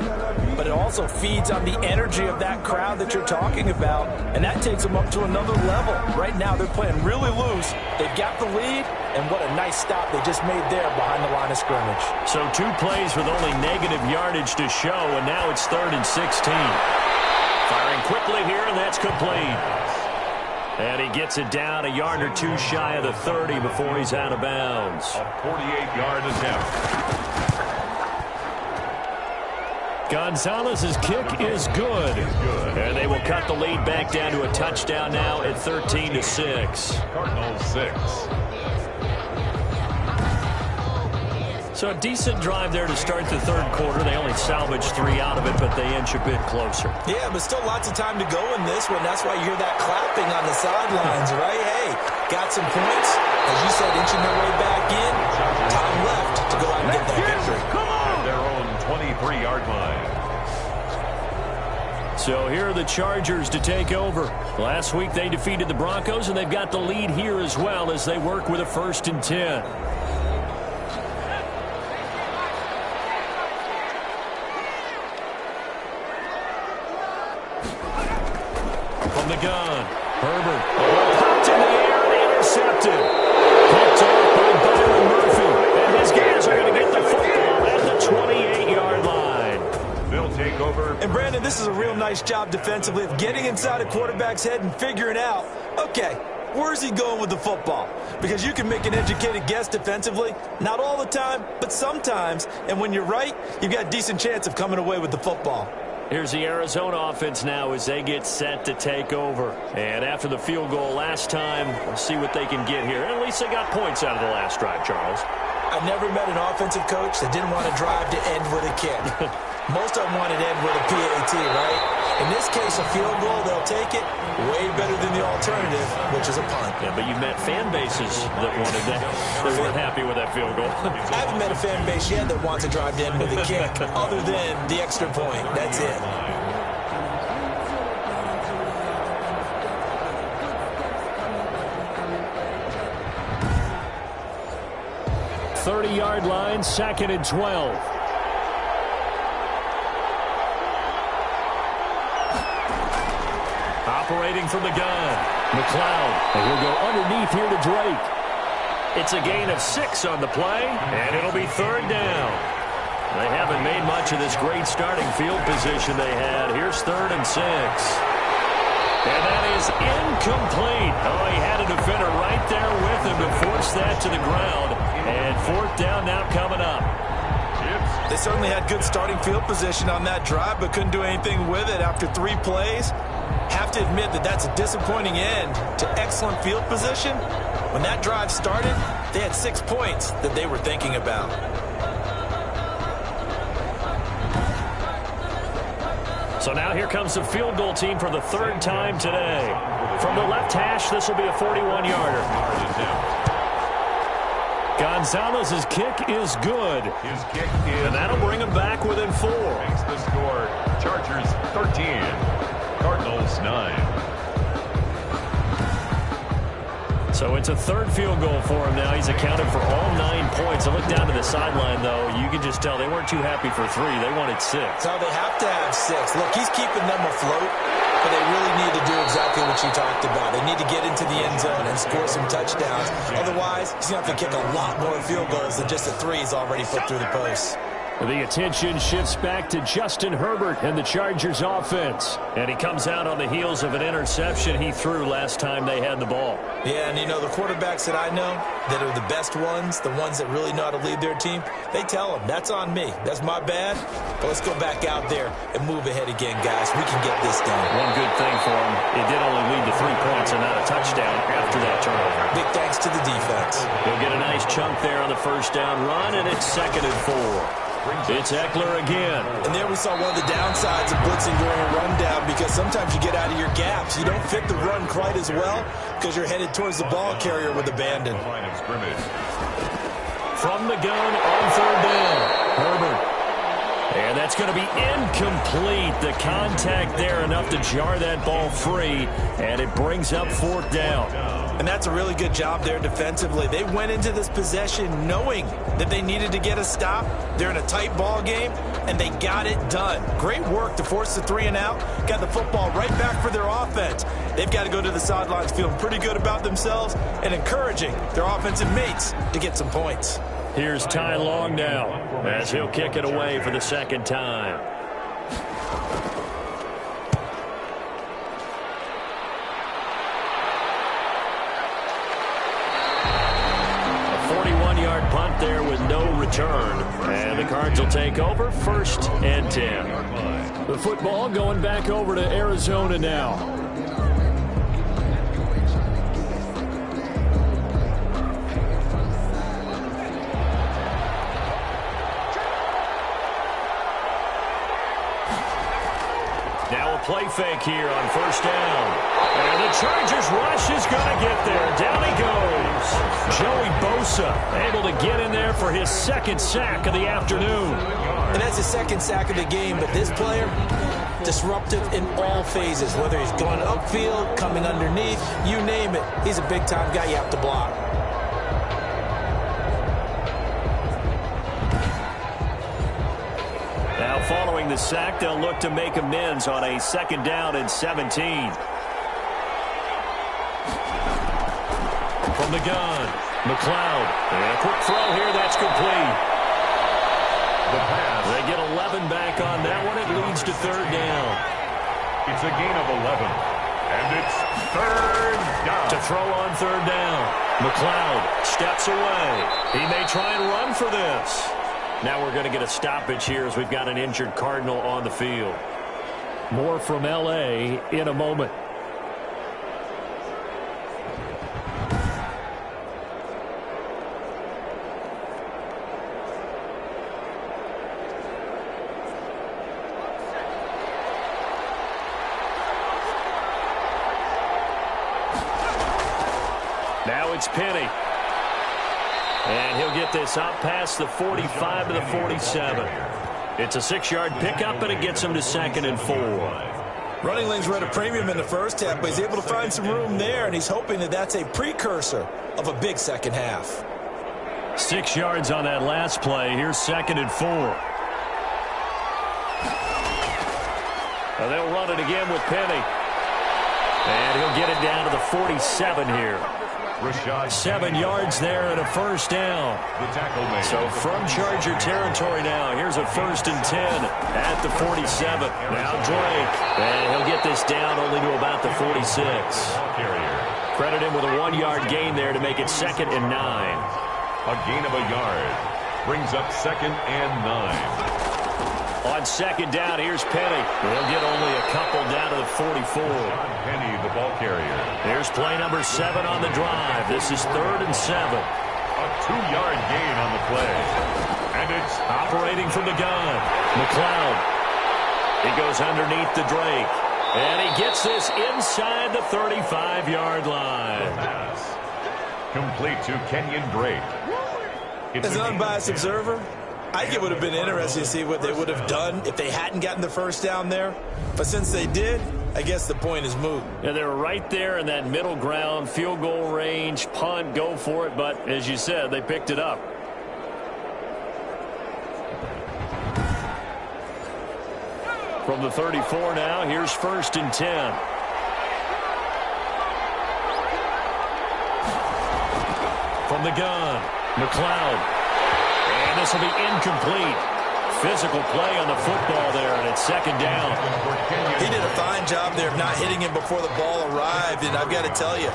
but it also feeds on the energy of that crowd that you're talking about, and that takes them up to another level. Right now, they're playing really loose. They've got the lead, and what a nice stop they just made there behind the line of scrimmage. So 2 plays with only negative yardage to show, and now it's 3rd and 16. Firing quickly here, and that's complete. And he gets it down a yard or 2 shy of the 30 before he's out of bounds. A 48-yard attempt. Gonzalez's kick is good. And they will cut the lead back down to a touchdown now at 13-6. Cardinals 6. So a decent drive there to start the 3rd quarter. They only salvaged 3 out of it, but they inch a bit closer. Yeah, but still lots of time to go in this one. That's why you hear that clapping on the sidelines, right? Hey, got some points. As you said, inching their way back in. Time left to go out and get that victory. At their own 23-yard line. So here are the Chargers to take over. Last week they defeated the Broncos, and they've got the lead here as well as they work with a 1st and 10. From the gun, Herbert. Popped in the air and intercepted. Picked off by Byron Murphy. And his guys are going to get the football at the 28-yard line. Built take over. And Brandon, this is a real nice job defensively of getting inside a quarterback's head and figuring out, okay, where's he going with the football? Because you can make an educated guess defensively, not all the time, but sometimes. And when you're right, you've got a decent chance of coming away with the football. Here's the Arizona offense now as they get set to take over. And after the field goal last time, we'll see what they can get here. And at least they got points out of the last drive, Charles. I never met an offensive coach that didn't want to drive to end with a kick. Most of them want it to end with a PAT, right? In this case, a field goal, they'll take it. Way better than the alternative, which is a punt. Yeah, but you've met fan bases that wanted that. They weren't happy with that field goal. I haven't met a fan base yet that wants to drive to end with a kick, other than the extra point. That's it. .30-yard line, 2nd and 12. Operating from the gun, McLeod, and he'll go underneath here to Drake. It's a gain of 6 on the play, and it'll be 3rd down. They haven't made much of this great starting field position they had. Here's 3rd and 6. And that is incomplete. Oh, he had a defender right there with him to force that to the ground. And 4th down now coming up. They certainly had good starting field position on that drive, but couldn't do anything with it after 3 plays. Have to admit that that's a disappointing end to excellent field position. When that drive started, they had 6 points that they were thinking about. So now here comes the field goal team for the 3rd time today. From the left hash, this will be a 41-yarder. Gonzalez's kick is good. His kick is and that'll bring him back within 4. Makes the score Chargers 13, Cardinals 9. So it's a 3rd field goal for him now. He's accounted for all 9 points. I look down to the sideline, though. You can just tell they weren't too happy for 3. They wanted 6. So they have to have 6. Look, he's keeping them afloat, but they really need to do exactly what you talked about. They need to get into the end zone and score some touchdowns. Otherwise, he's going to have to kick a lot more field goals than just the 3 he's already put through the post. The attention shifts back to Justin Herbert and the Chargers offense. And he comes out on the heels of an interception he threw last time they had the ball. Yeah, and you know, the quarterbacks that I know that are the best ones, the ones that really know how to lead their team, they tell them, that's on me. That's my bad. But let's go back out there and move ahead again, guys. We can get this done. One good thing for him, it did only lead to 3 points and not a touchdown after that turnover. Big thanks to the defense. He'll get a nice chunk there on the 1st down run, and it's 2nd and 4. It's Eckler again. And there we saw one of the downsides of blitzing during a rundown, because sometimes you get out of your gaps. You don't fit the run quite as well because you're headed towards the ball carrier with abandon. From the gun on 3rd down, Herbert. And that's going to be incomplete. The contact there enough to jar that ball free, and it brings up 4th down. And that's a really good job there defensively. They went into this possession knowing that they needed to get a stop. They're in a tight ball game, and they got it done. Great work to force the 3 and out. Got the football right back for their offense. They've got to go to the sidelines feeling pretty good about themselves and encouraging their offensive mates to get some points. Here's Ty Long now as he'll kick it away for the 2nd time. A 41-yard punt there with no return. And the Cards will take over 1st and 10. The football going back over to Arizona now. Play fake here on 1st down. And the Chargers rush is going to get there. Down he goes. Joey Bosa able to get in there for his 2nd sack of the afternoon. And that's his 2nd sack of the game, but this player, disruptive in all phases, whether he's going upfield, coming underneath, you name it. He's a big-time guy you have to block. Now following the sack, they'll look to make amends on a 2nd down and 17. From the gun, McLeod. And a quick throw here, that's complete. The pass. They get 11 back on that one. It leads to third down. It's a gain of 11. And it's third down. To throw on third down. McLeod steps away. He may try and run for this. Now we're going to get a stoppage here as we've got an injured Cardinal on the field. More from L.A. in a moment. Now it's Penny. And he'll get this out past the 45 to the 47. It's a 6-yard pickup, and it gets him to 2nd and 4. Running lanes were at a premium in the first half, but he's able to find some room there, and he's hoping that that's a precursor of a big second half. 6 yards on that last play. Here's 2nd and 4. They'll run it again with Penny. And he'll get it down to the 47 here. 7 yards there and a first down. The tackle made. So from Charger territory now, here's a 1st and 10 at the 47. Now Drake, and he'll get this down only to about the 46. Credit him with a 1-yard gain there to make it 2nd and 9. A gain of a yard brings up 2nd and 9. On 2nd down, here's Penny. He'll get only a couple down to the 44. Penny, the ball carrier. Here's play number 7 on the drive. This is 3rd and 7. A 2-yard gain on the play. And it's operating from the gun. McLeod. He goes underneath the Drake. And he gets this inside the 35-yard line. Pass. Complete to Kenyon Drake. As an unbiased observer, I think it would have been interesting to see what they would have done if they hadn't gotten the first down there. But since they did, I guess the point is moot. Yeah, they're right there in that middle ground, field goal range, punt, go for it. But as you said, they picked it up. From the 34 now, here's 1st and 10. From the gun, McLeod. And this will be incomplete. Physical play on the football there, and it's 2nd down. He did a fine job there of not hitting him before the ball arrived, and I've got to tell you,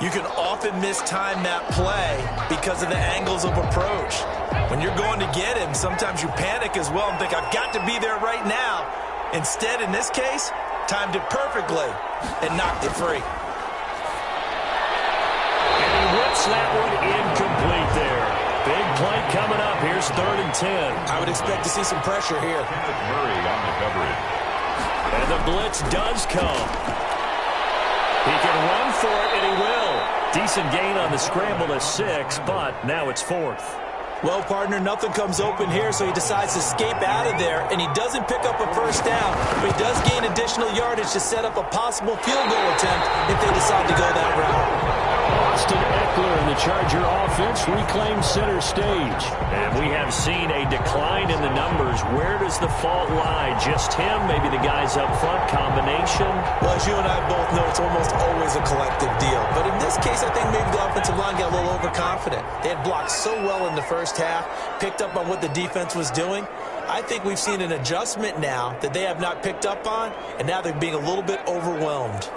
you can often mistime that play because of the angles of approach. When you're going to get him, sometimes you panic as well and think, I've got to be there right now. Instead, in this case, timed it perfectly and knocked it free. And he whips that one incomplete there. Big play coming up. Here's 3rd and 10. I would expect to see some pressure here. Murray on the coverage. And the blitz does come. He can run for it, and he will. Decent gain on the scramble to 6, but now it's 4th. Well, partner, nothing comes open here, so he decides to escape out of there, and he doesn't pick up a first down, but he does gain additional yardage to set up a possible field goal attempt if they decide to go that route. Austin Eckler and the Charger offense reclaim center stage. And we have seen a decline in the numbers. Where does the fault lie? Just him? Maybe the guys up front? Combination? Well, as you and I both know, it's almost always a collective deal. But in this case, I think maybe the offensive line got a little overconfident. They had blocked so well in the first half, picked up on what the defense was doing. I think we've seen an adjustment now that they have not picked up on, and now they're being a little bit overwhelmed.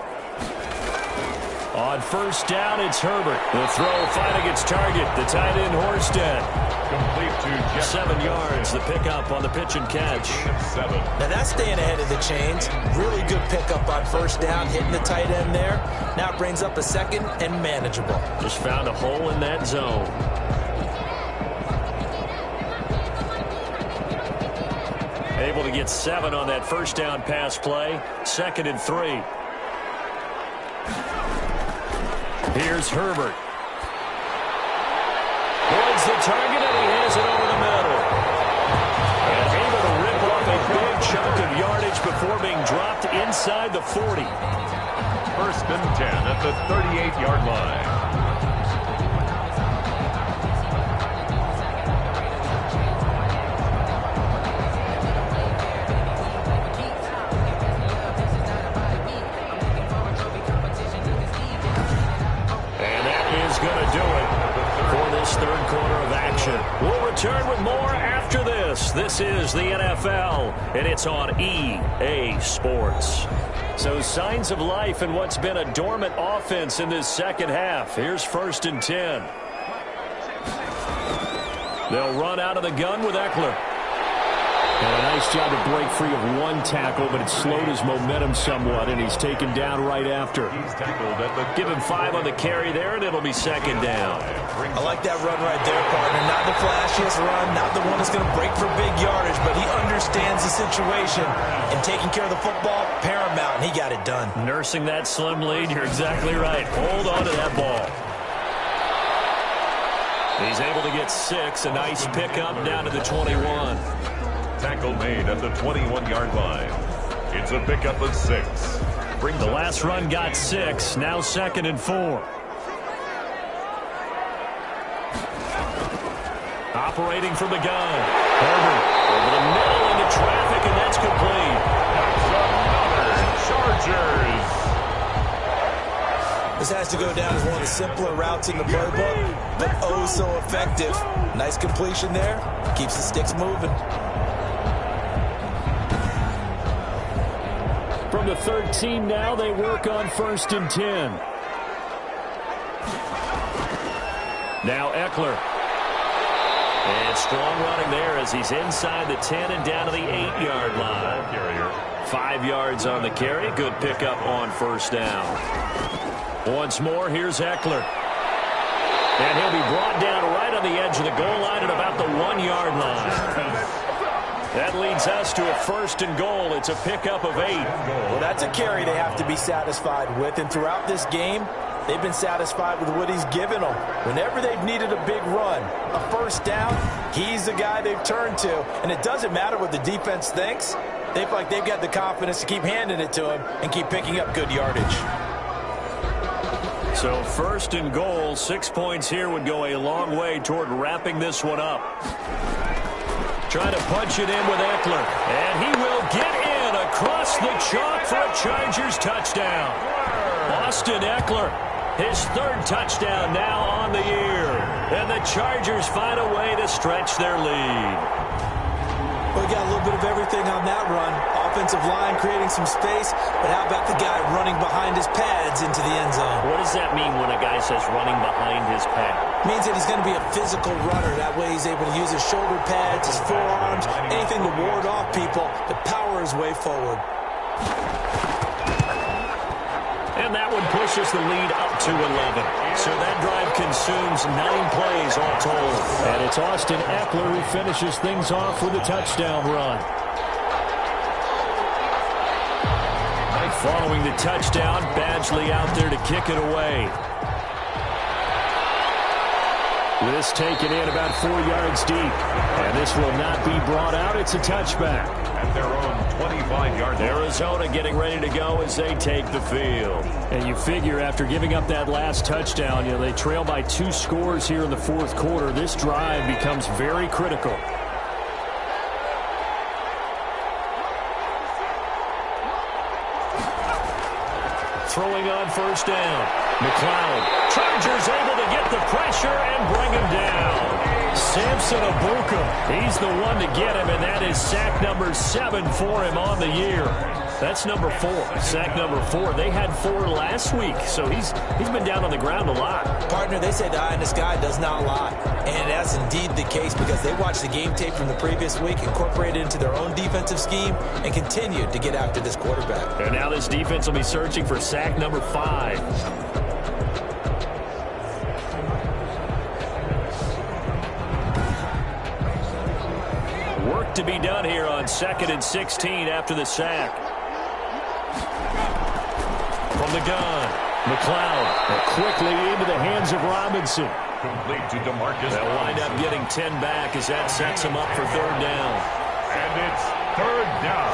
On 1st down, it's Herbert. The throw finding its target, the tight end Horsted. Complete to Jeff. 7 yards, the pickup on the pitch and catch. 7. Now that's staying ahead of the chains. Really good pickup on 1st down, hitting the tight end there. Now it brings up a 2nd and manageable. Just found a hole in that zone. Able to get 7 on that 1st down pass play. 2nd and 3. Here's Herbert. Holds the target, and he has it over the middle. And able to rip off a big chunk of yardage before being dropped inside the 40. 1st and 10 at the 38-yard line. action. We'll return with more after this. This is the NFL, and it's on EA Sports. So signs of life in what's been a dormant offense in this second half. Here's 1st and 10. They'll run out of the gun with Eckler. And a nice job to break free of one tackle, but it slowed his momentum somewhat, and he's taken down right after. He's tackled at the Give him 5 on the carry there, and it'll be 2nd down. I like that run right there, partner. Not the flashiest run, not the one that's going to break for big yardage, but he understands the situation, and taking care of the football, paramount, and he got it done. Nursing that slim lead, you're exactly right. Hold on to that ball. He's able to get 6, a nice pickup down to the 21. tackle made at the 21-yard line. It's a pickup of 6. The last run got 6, now 2nd and 4. Operating from the gun. Herbert over the middle into traffic, and that's complete. That's another Chargers. This has to go down as one of the simpler routes in the playbook, but oh so effective. Nice completion there. Keeps the sticks moving. From the 13 now, they work on 1st and 10. Now Eckler. And strong running there as he's inside the 10 and down to the 8-yard line. 5 yards on the carry. Good pickup on 1st down. Once more, here's Eckler. And he'll be brought down right on the edge of the goal line at about the 1-yard line. That leads us to a 1st and goal. It's a pickup of 8. Well, that's a carry they have to be satisfied with. And throughout this game, they've been satisfied with what he's given them. Whenever they've needed a big run, a 1st down, he's the guy they've turned to. And it doesn't matter what the defense thinks. They feel like they've got the confidence to keep handing it to him and keep picking up good yardage. So 1st and goal, 6 points here would go a long way toward wrapping this one up. Trying to punch it in with Eckler. And he will get in across the chalk for a Chargers touchdown. Austin Eckler, his 3rd touchdown now on the year. And the Chargers find a way to stretch their lead. Well, we got a little bit of everything on that run. Offensive line creating some space, but how about the guy running behind his pads into the end zone? What does that mean when a guy says running behind his pad? Means that he's going to be a physical runner. That way he's able to use his shoulder pads, his forearms, anything to ward off people, to power his way forward. And that would push us the lead up to 11. So that drive consumes 9 plays all told. And it's Austin Eckler who finishes things off with a touchdown run. Following the touchdown, Badgley out there to kick it away. This taken in about 4 yards deep. And this will not be brought out. It's a touchback. At their own 25-yard line. Arizona getting ready to go as they take the field. And you figure after giving up that last touchdown, they trail by 2 scores here in the 4th quarter. This drive becomes very critical. Throwing on 1st down. McLeod. Chargers able to get the pressure and bring him down. Samson Abuka. He's the one to get him, and that is sack number 7 for him on the year. That's number 4. Sack number 4. They had 4 last week, so he's been down on the ground a lot. Partner, they say the eye in the sky does not lie. And that's indeed the case because they watched the game tape from the previous week, incorporated it into their own defensive scheme, and continued to get after this quarterback. And now this defense will be searching for sack number 5. Work to be done here on 2nd and 16 after the sack. From the gun, McLeod quickly into the hands of Robinson. Complete to DeMarcus. They'll wind up getting 10 back as that sets him up for 3rd down. And it's 3rd down.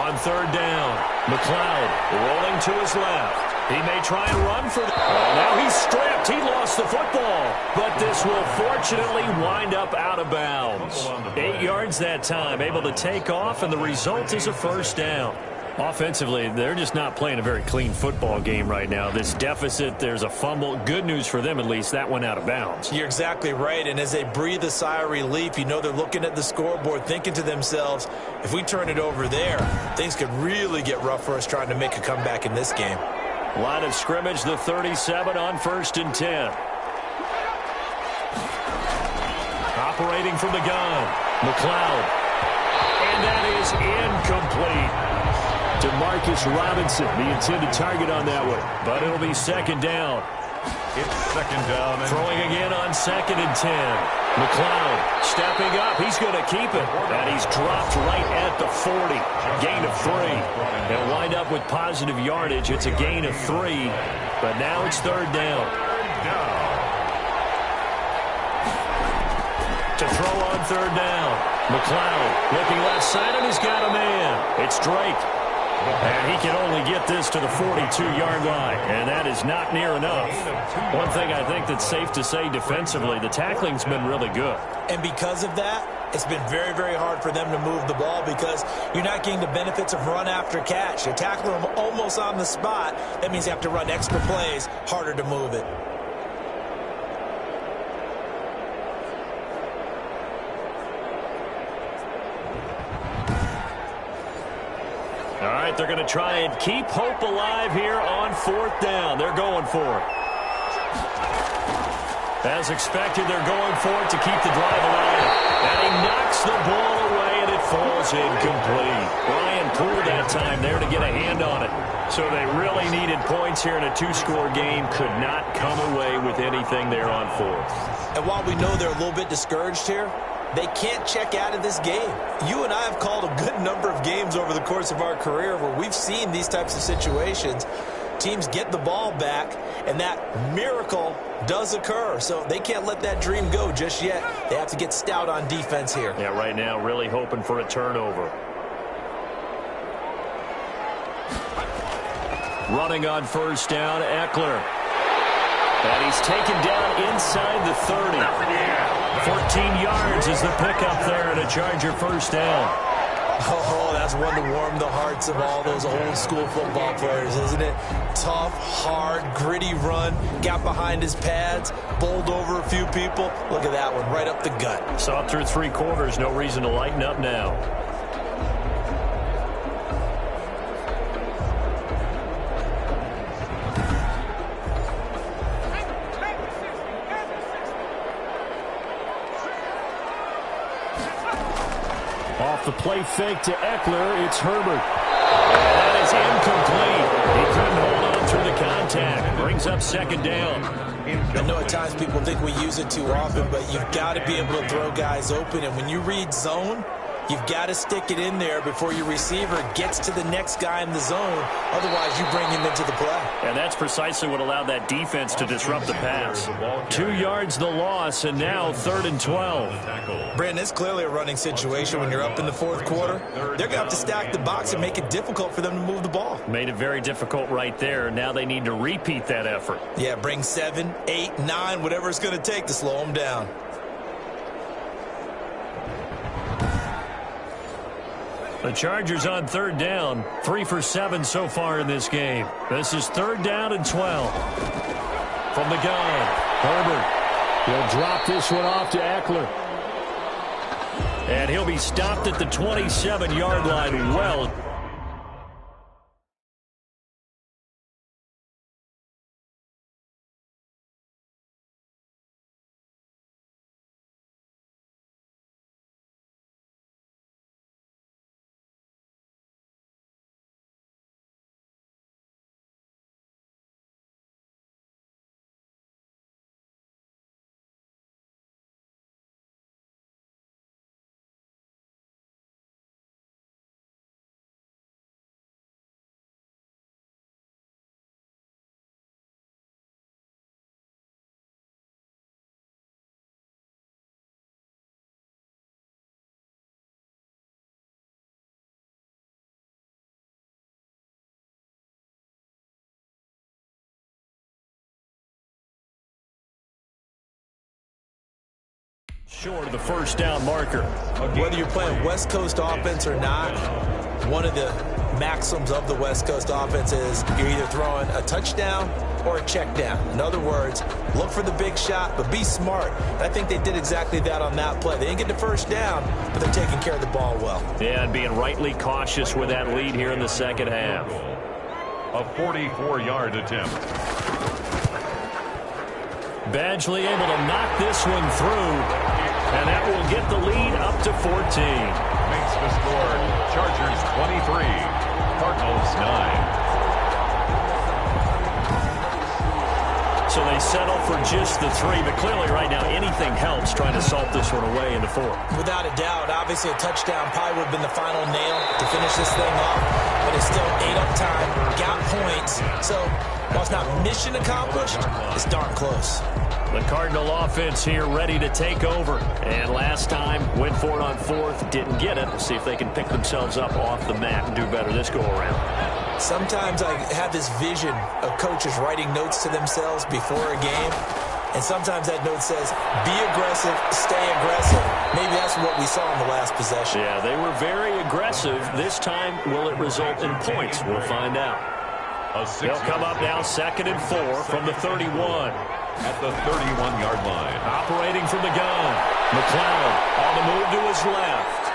On 3rd down, McLeod rolling to his left. He may try and run for the... now he's stripped. He lost the football. But this will fortunately wind up out of bounds. 8 yards that time, able to take off, and the result is a 1st down. Offensively, they're just not playing a very clean football game right now. This deficit, there's a fumble. Good news for them, at least. That went out of bounds. You're exactly right. And as they breathe a sigh of relief, you know they're looking at the scoreboard, thinking to themselves, if we turn it over there, things could really get rough for us trying to make a comeback in this game. Line of scrimmage, the 37 on 1st and 10. Operating from the gun, McLeod. And that is incomplete. To Marcus Robinson, the intended target on that one. But it'll be 2nd down. It's 2nd down. Throwing again on 2nd and 10. McLeod stepping up. He's going to keep it. And he's dropped right at the 40. Gain of 3. They'll wind up with positive yardage. It's a gain of 3. But now it's 3rd down. To throw on 3rd down. McLeod looking left side, and he's got a man. It's Drake. And he can only get this to the 42-yard line, and that is not near enough. One thing I think that's safe to say defensively, the tackling's been really good. And because of that, it's been very, very hard for them to move the ball because you're not getting the benefits of run after catch. You're tackling them almost on the spot. That means you have to run extra plays, harder to move it. All right, they're going to try and keep hope alive here on 4th down. They're going for it. As expected, they're going for it to keep the drive alive. And he knocks the ball away, and it falls incomplete. Ryan Poole that time there to get a hand on it. So they really needed points here in a 2-score game. Could not come away with anything there on 4th. And while we know they're a little bit discouraged here, they can't check out of this game. You and I have called a good number of games over the course of our career where we've seen these types of situations. Teams get the ball back, and that miracle does occur. So they can't let that dream go just yet. They have to get stout on defense here. Yeah, right now really hoping for a turnover. Running on 1st down, Eckler. And he's taken down inside the 30. 14 yards is the pickup there and a Charger 1st down. Oh, that's one to warm the hearts of all those old school football players, isn't it? Tough, hard, gritty run. Got behind his pads, bowled over a few people. Look at that one, right up the gut. Saw it through 3 quarters. No reason to lighten up now. Off the play fake to Eckler, it's Herbert. And that is incomplete. He couldn't hold on through the contact. Brings up 2nd down. I know at times people think we use it too often, but you've got to be able to throw guys open. And when you read zone, you've got to stick it in there before your receiver gets to the next guy in the zone. Otherwise, you bring him into the play. And that's precisely what allowed that defense to disrupt the pass. 2 yards the loss, and now 3rd and 12. Brandon, it's clearly a running situation when you're up in the 4th quarter. They're going to have to stack the box and make it difficult for them to move the ball. Made it very difficult right there. Now they need to repeat that effort. Yeah, bring 7, 8, 9, whatever it's going to take to slow them down. The Chargers on 3rd down, 3 for 7 so far in this game. This is 3rd down and 12. From the gun, Herbert. He'll drop this one off to Eckler. And he'll be stopped at the 27-yard line well. Short of the 1st down marker. Whether you're playing West Coast offense or not, One of the maxims of the West Coast offense is you're either throwing a touchdown or a check down. In other words, look for the big shot, but be smart. And I think they did exactly that on that play. They didn't get the first down, but they're taking care of the ball well. Yeah, and being rightly cautious with that lead here in the second half. A 44-yard attempt. Badgley able to knock this one through, and that will get the lead up to 14. Makes the score Chargers 23, Cardinals 9. So they settle for just the 3, but clearly right now anything helps trying to salt this one away into 4. Without a doubt, obviously a touchdown probably would have been the final nail to finish this thing off, but it's still 8 up time, got points. So while it's not mission accomplished, it's darn close. The Cardinal offense here ready to take over. And last time, went for it on 4th, didn't get it. We'll see if they can pick themselves up off the mat and do better this go-around. Sometimes I have this vision of coaches writing notes to themselves before a game, and sometimes that note says, be aggressive, stay aggressive. Maybe that's what we saw in the last possession. Yeah, they were very aggressive. This time, will it result in points? We'll find out. They'll come up now 2nd and 4 from the 31. At the 31-yard line. Operating from the gun. McLeod on the move to his left.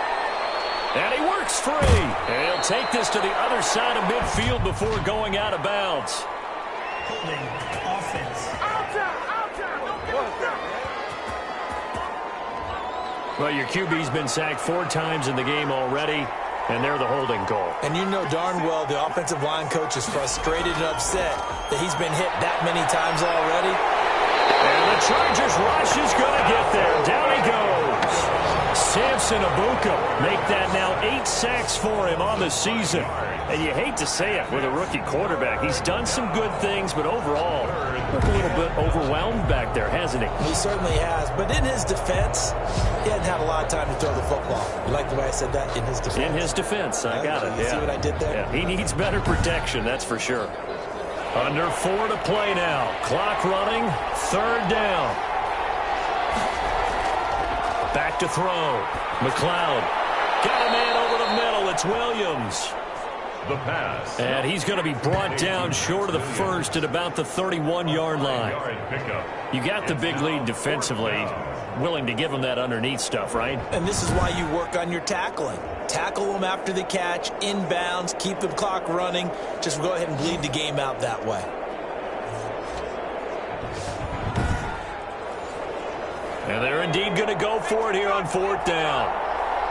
And he works free. And he'll take this to the other side of midfield before going out of bounds. Holding offense. Well, your QB's been sacked 4 times in the game already, and they're the holding call. And you know darn well the offensive line coach is frustrated and upset that he's been hit that many times already. And the Chargers rush is going to get there. Down he goes. Samson Abuka make that now 8 sacks for him on the season. And you hate to say it with a rookie quarterback. He's done some good things, but overall, looked a little bit overwhelmed back there, hasn't he? He certainly has. But in his defense, he hadn't had a lot of time to throw the football. You like the way I said that? In his defense. In his defense. I got it. You see what I did there? Yeah, he needs better protection, that's for sure. Under 4 to play now. Clock running. 3rd down. Back to throw. McLeod. Got a man over the middle. It's Williams. The pass. And he's going to be brought down short of the 1st at about the 31-yard line. You got the big lead defensively. Willing to give him that underneath stuff, right? And this is why you work on your tackling. Tackle them after the catch, inbounds, keep the clock running. Just go ahead and bleed the game out that way. And they're indeed going to go for it here on 4th down.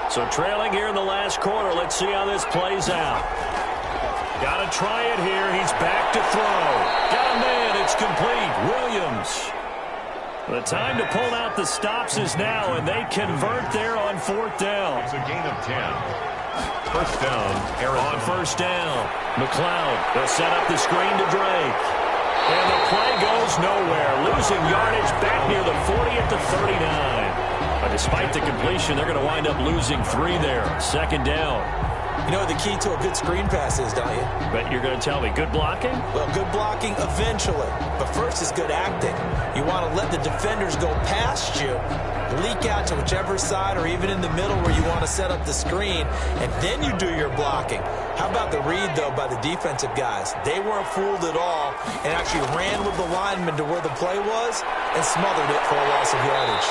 So trailing here in the last quarter. Let's see how this plays out. Got to try it here. He's back to throw. Got a man. It's complete. Williams. The time to pull out the stops is now, and they convert there on 4th down. It's a gain of 10. First down, Arizona. On 1st down, McLeod. They'll set up the screen to Drake. And the play goes nowhere. Losing yardage back near the 40 at the 39. But despite the completion, they're going to wind up losing 3 there. 2nd down. You know what the key to a good screen pass is, don't you? But you're going to tell me, good blocking? Well, good blocking eventually. But first is good acting. You want to let the defenders go past you, leak out to whichever side or even in the middle where you want to set up the screen, and then you do your blocking. How about the read, though, by the defensive guys? They weren't fooled at all and actually ran with the lineman to where the play was and smothered it for a loss of yardage.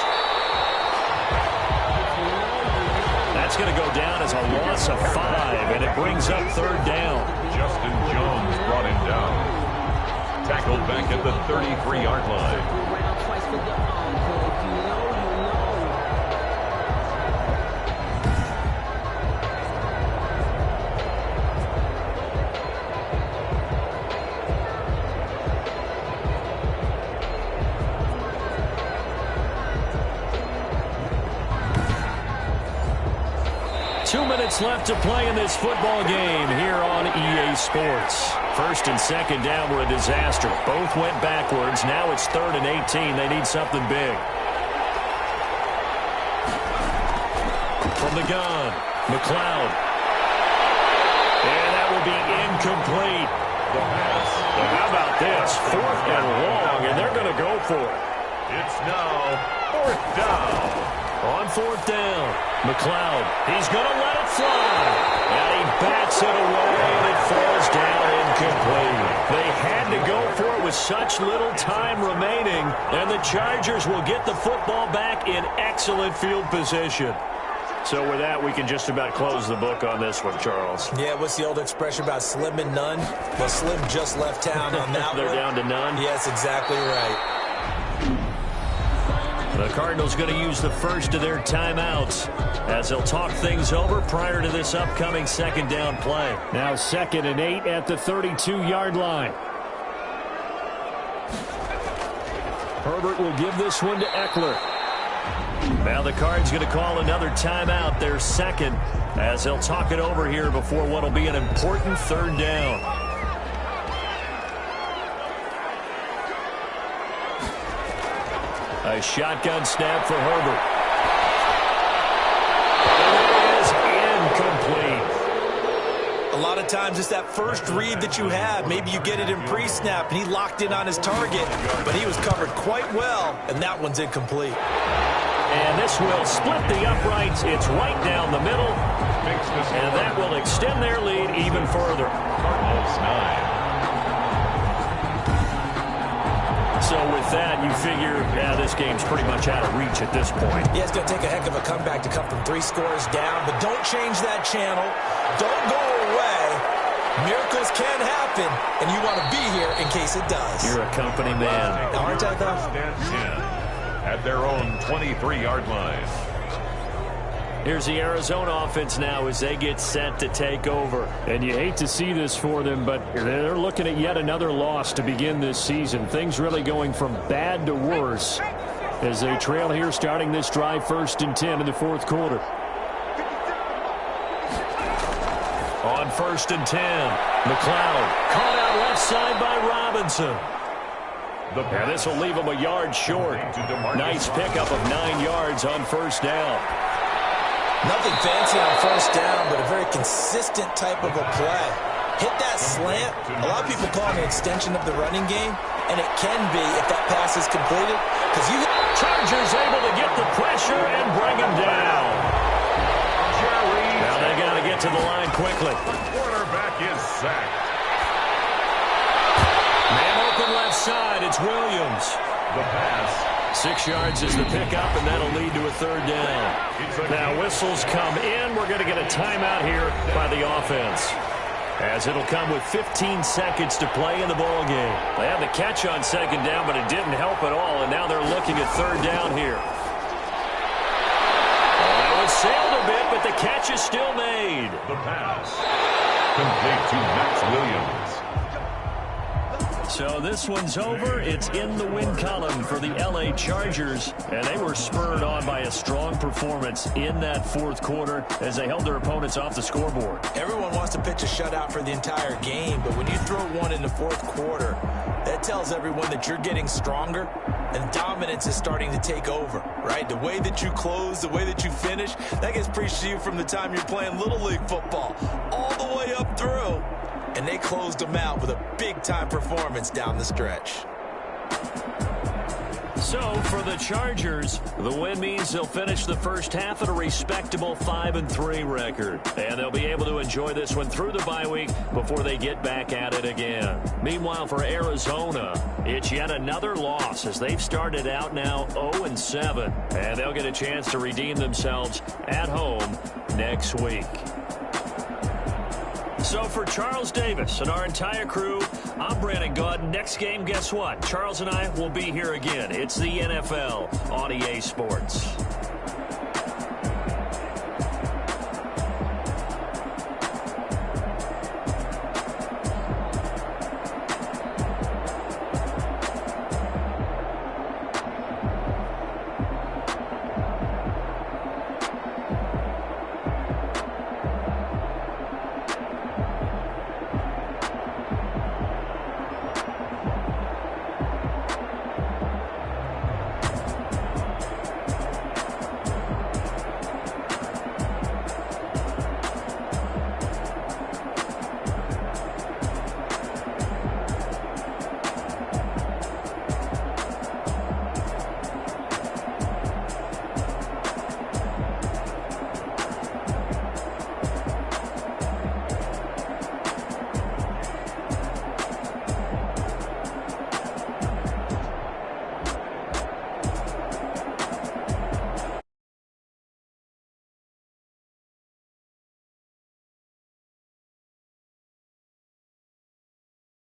That's going to go down as a loss of 5, and it brings up 3rd down. Justin Jones brought him down. Tackled back at the 33-yard line. 2 minutes left to play in this football game here on EA Sports. 1st and 2nd down were a disaster. Both went backwards. Now it's 3rd and 18. They need something big. From the gun, McLeod. And that will be incomplete. Well, how about this? 4th and long, and they're going to go for it. It's now 4th down. On fourth down, McLeod, he's going to let it fly. And he bats it away, and it falls down incomplete. They had to go for it with such little time remaining, and the Chargers will get the football back in excellent field position. So with that, we can just about close the book on this one, Charles. Yeah, what's the old expression about slim and none? Well, Slim just left town on that They're one. down to none? Yes, exactly right. The Cardinals going to use the first of their timeouts as they'll talk things over prior to this upcoming second down play. Now 2nd and 8 at the 32-yard line. Herbert will give this one to Eckler. Now the Cards going to call another timeout, their second, as they'll talk it over here before what will be an important third down. A shotgun snap for Herbert. And it is incomplete. A lot of times it's that first read that you have. Maybe you get it in pre-snap, and he locked in on his target, but he was covered quite well, and that one's incomplete. And this will split the uprights. It's right down the middle, and that will extend their lead even further. Cardinals 9. So with that, you figure this game's pretty much out of reach at this point. Yeah, it's going to take a heck of a comeback to come from 3 scores down, but don't change that channel. Don't go away. Miracles can happen, and you want to be here in case it does. You're a company man. Aren't I, though? At their own 23-yard line. Here's the Arizona offense now as they get set to take over. And you hate to see this for them, but they're looking at yet another loss to begin this season. Things really going from bad to worse as they trail here starting this drive 1st and 10 in the 4th quarter. On 1st and 10, McLeod caught out left side by Robinson. And this will leave him a yard short. Nice pickup of 9 yards on 1st down. Nothing fancy on 1st down, but a very consistent type of a play. Hit that slant. A lot of people call it an extension of the running game, and it can be if that pass is completed. Because you Chargers able to get the pressure and bring him down. Now they got to get to the line quickly. The quarterback is sacked. Man open left side. It's Williams. The pass. 6 yards is the pickup, and that'll lead to a 3rd down. Now whistles come in. We're going to get a timeout here by the offense, as it'll come with 15 seconds to play in the ball game. They had the catch on 2nd down, but it didn't help at all, and now they're looking at 3rd down here. Well, it sailed a bit, but the catch is still made. The pass. Complete to Max Williams. So this one's over. It's in the win column for the LA Chargers, and they were spurred on by a strong performance in that 4th quarter as they held their opponents off the scoreboard. Everyone wants to pitch a shutout for the entire game, but when you throw one in the 4th quarter, that tells everyone that you're getting stronger and dominance is starting to take over, right? The way that you close, the way that you finish, that gets preached to you from the time you're playing Little League football all the way up through. And they closed them out with a big-time performance down the stretch. So for the Chargers, the win means they'll finish the first half at a respectable 5-3 record. And they'll be able to enjoy this one through the bye week before they get back at it again. Meanwhile, for Arizona, it's yet another loss as they've started out now 0-7. And they'll get a chance to redeem themselves at home next week. So for Charles Davis and our entire crew, I'm Brandon Gaudin. Next game, guess what? Charles and I will be here again. It's the NFL on EA Sports.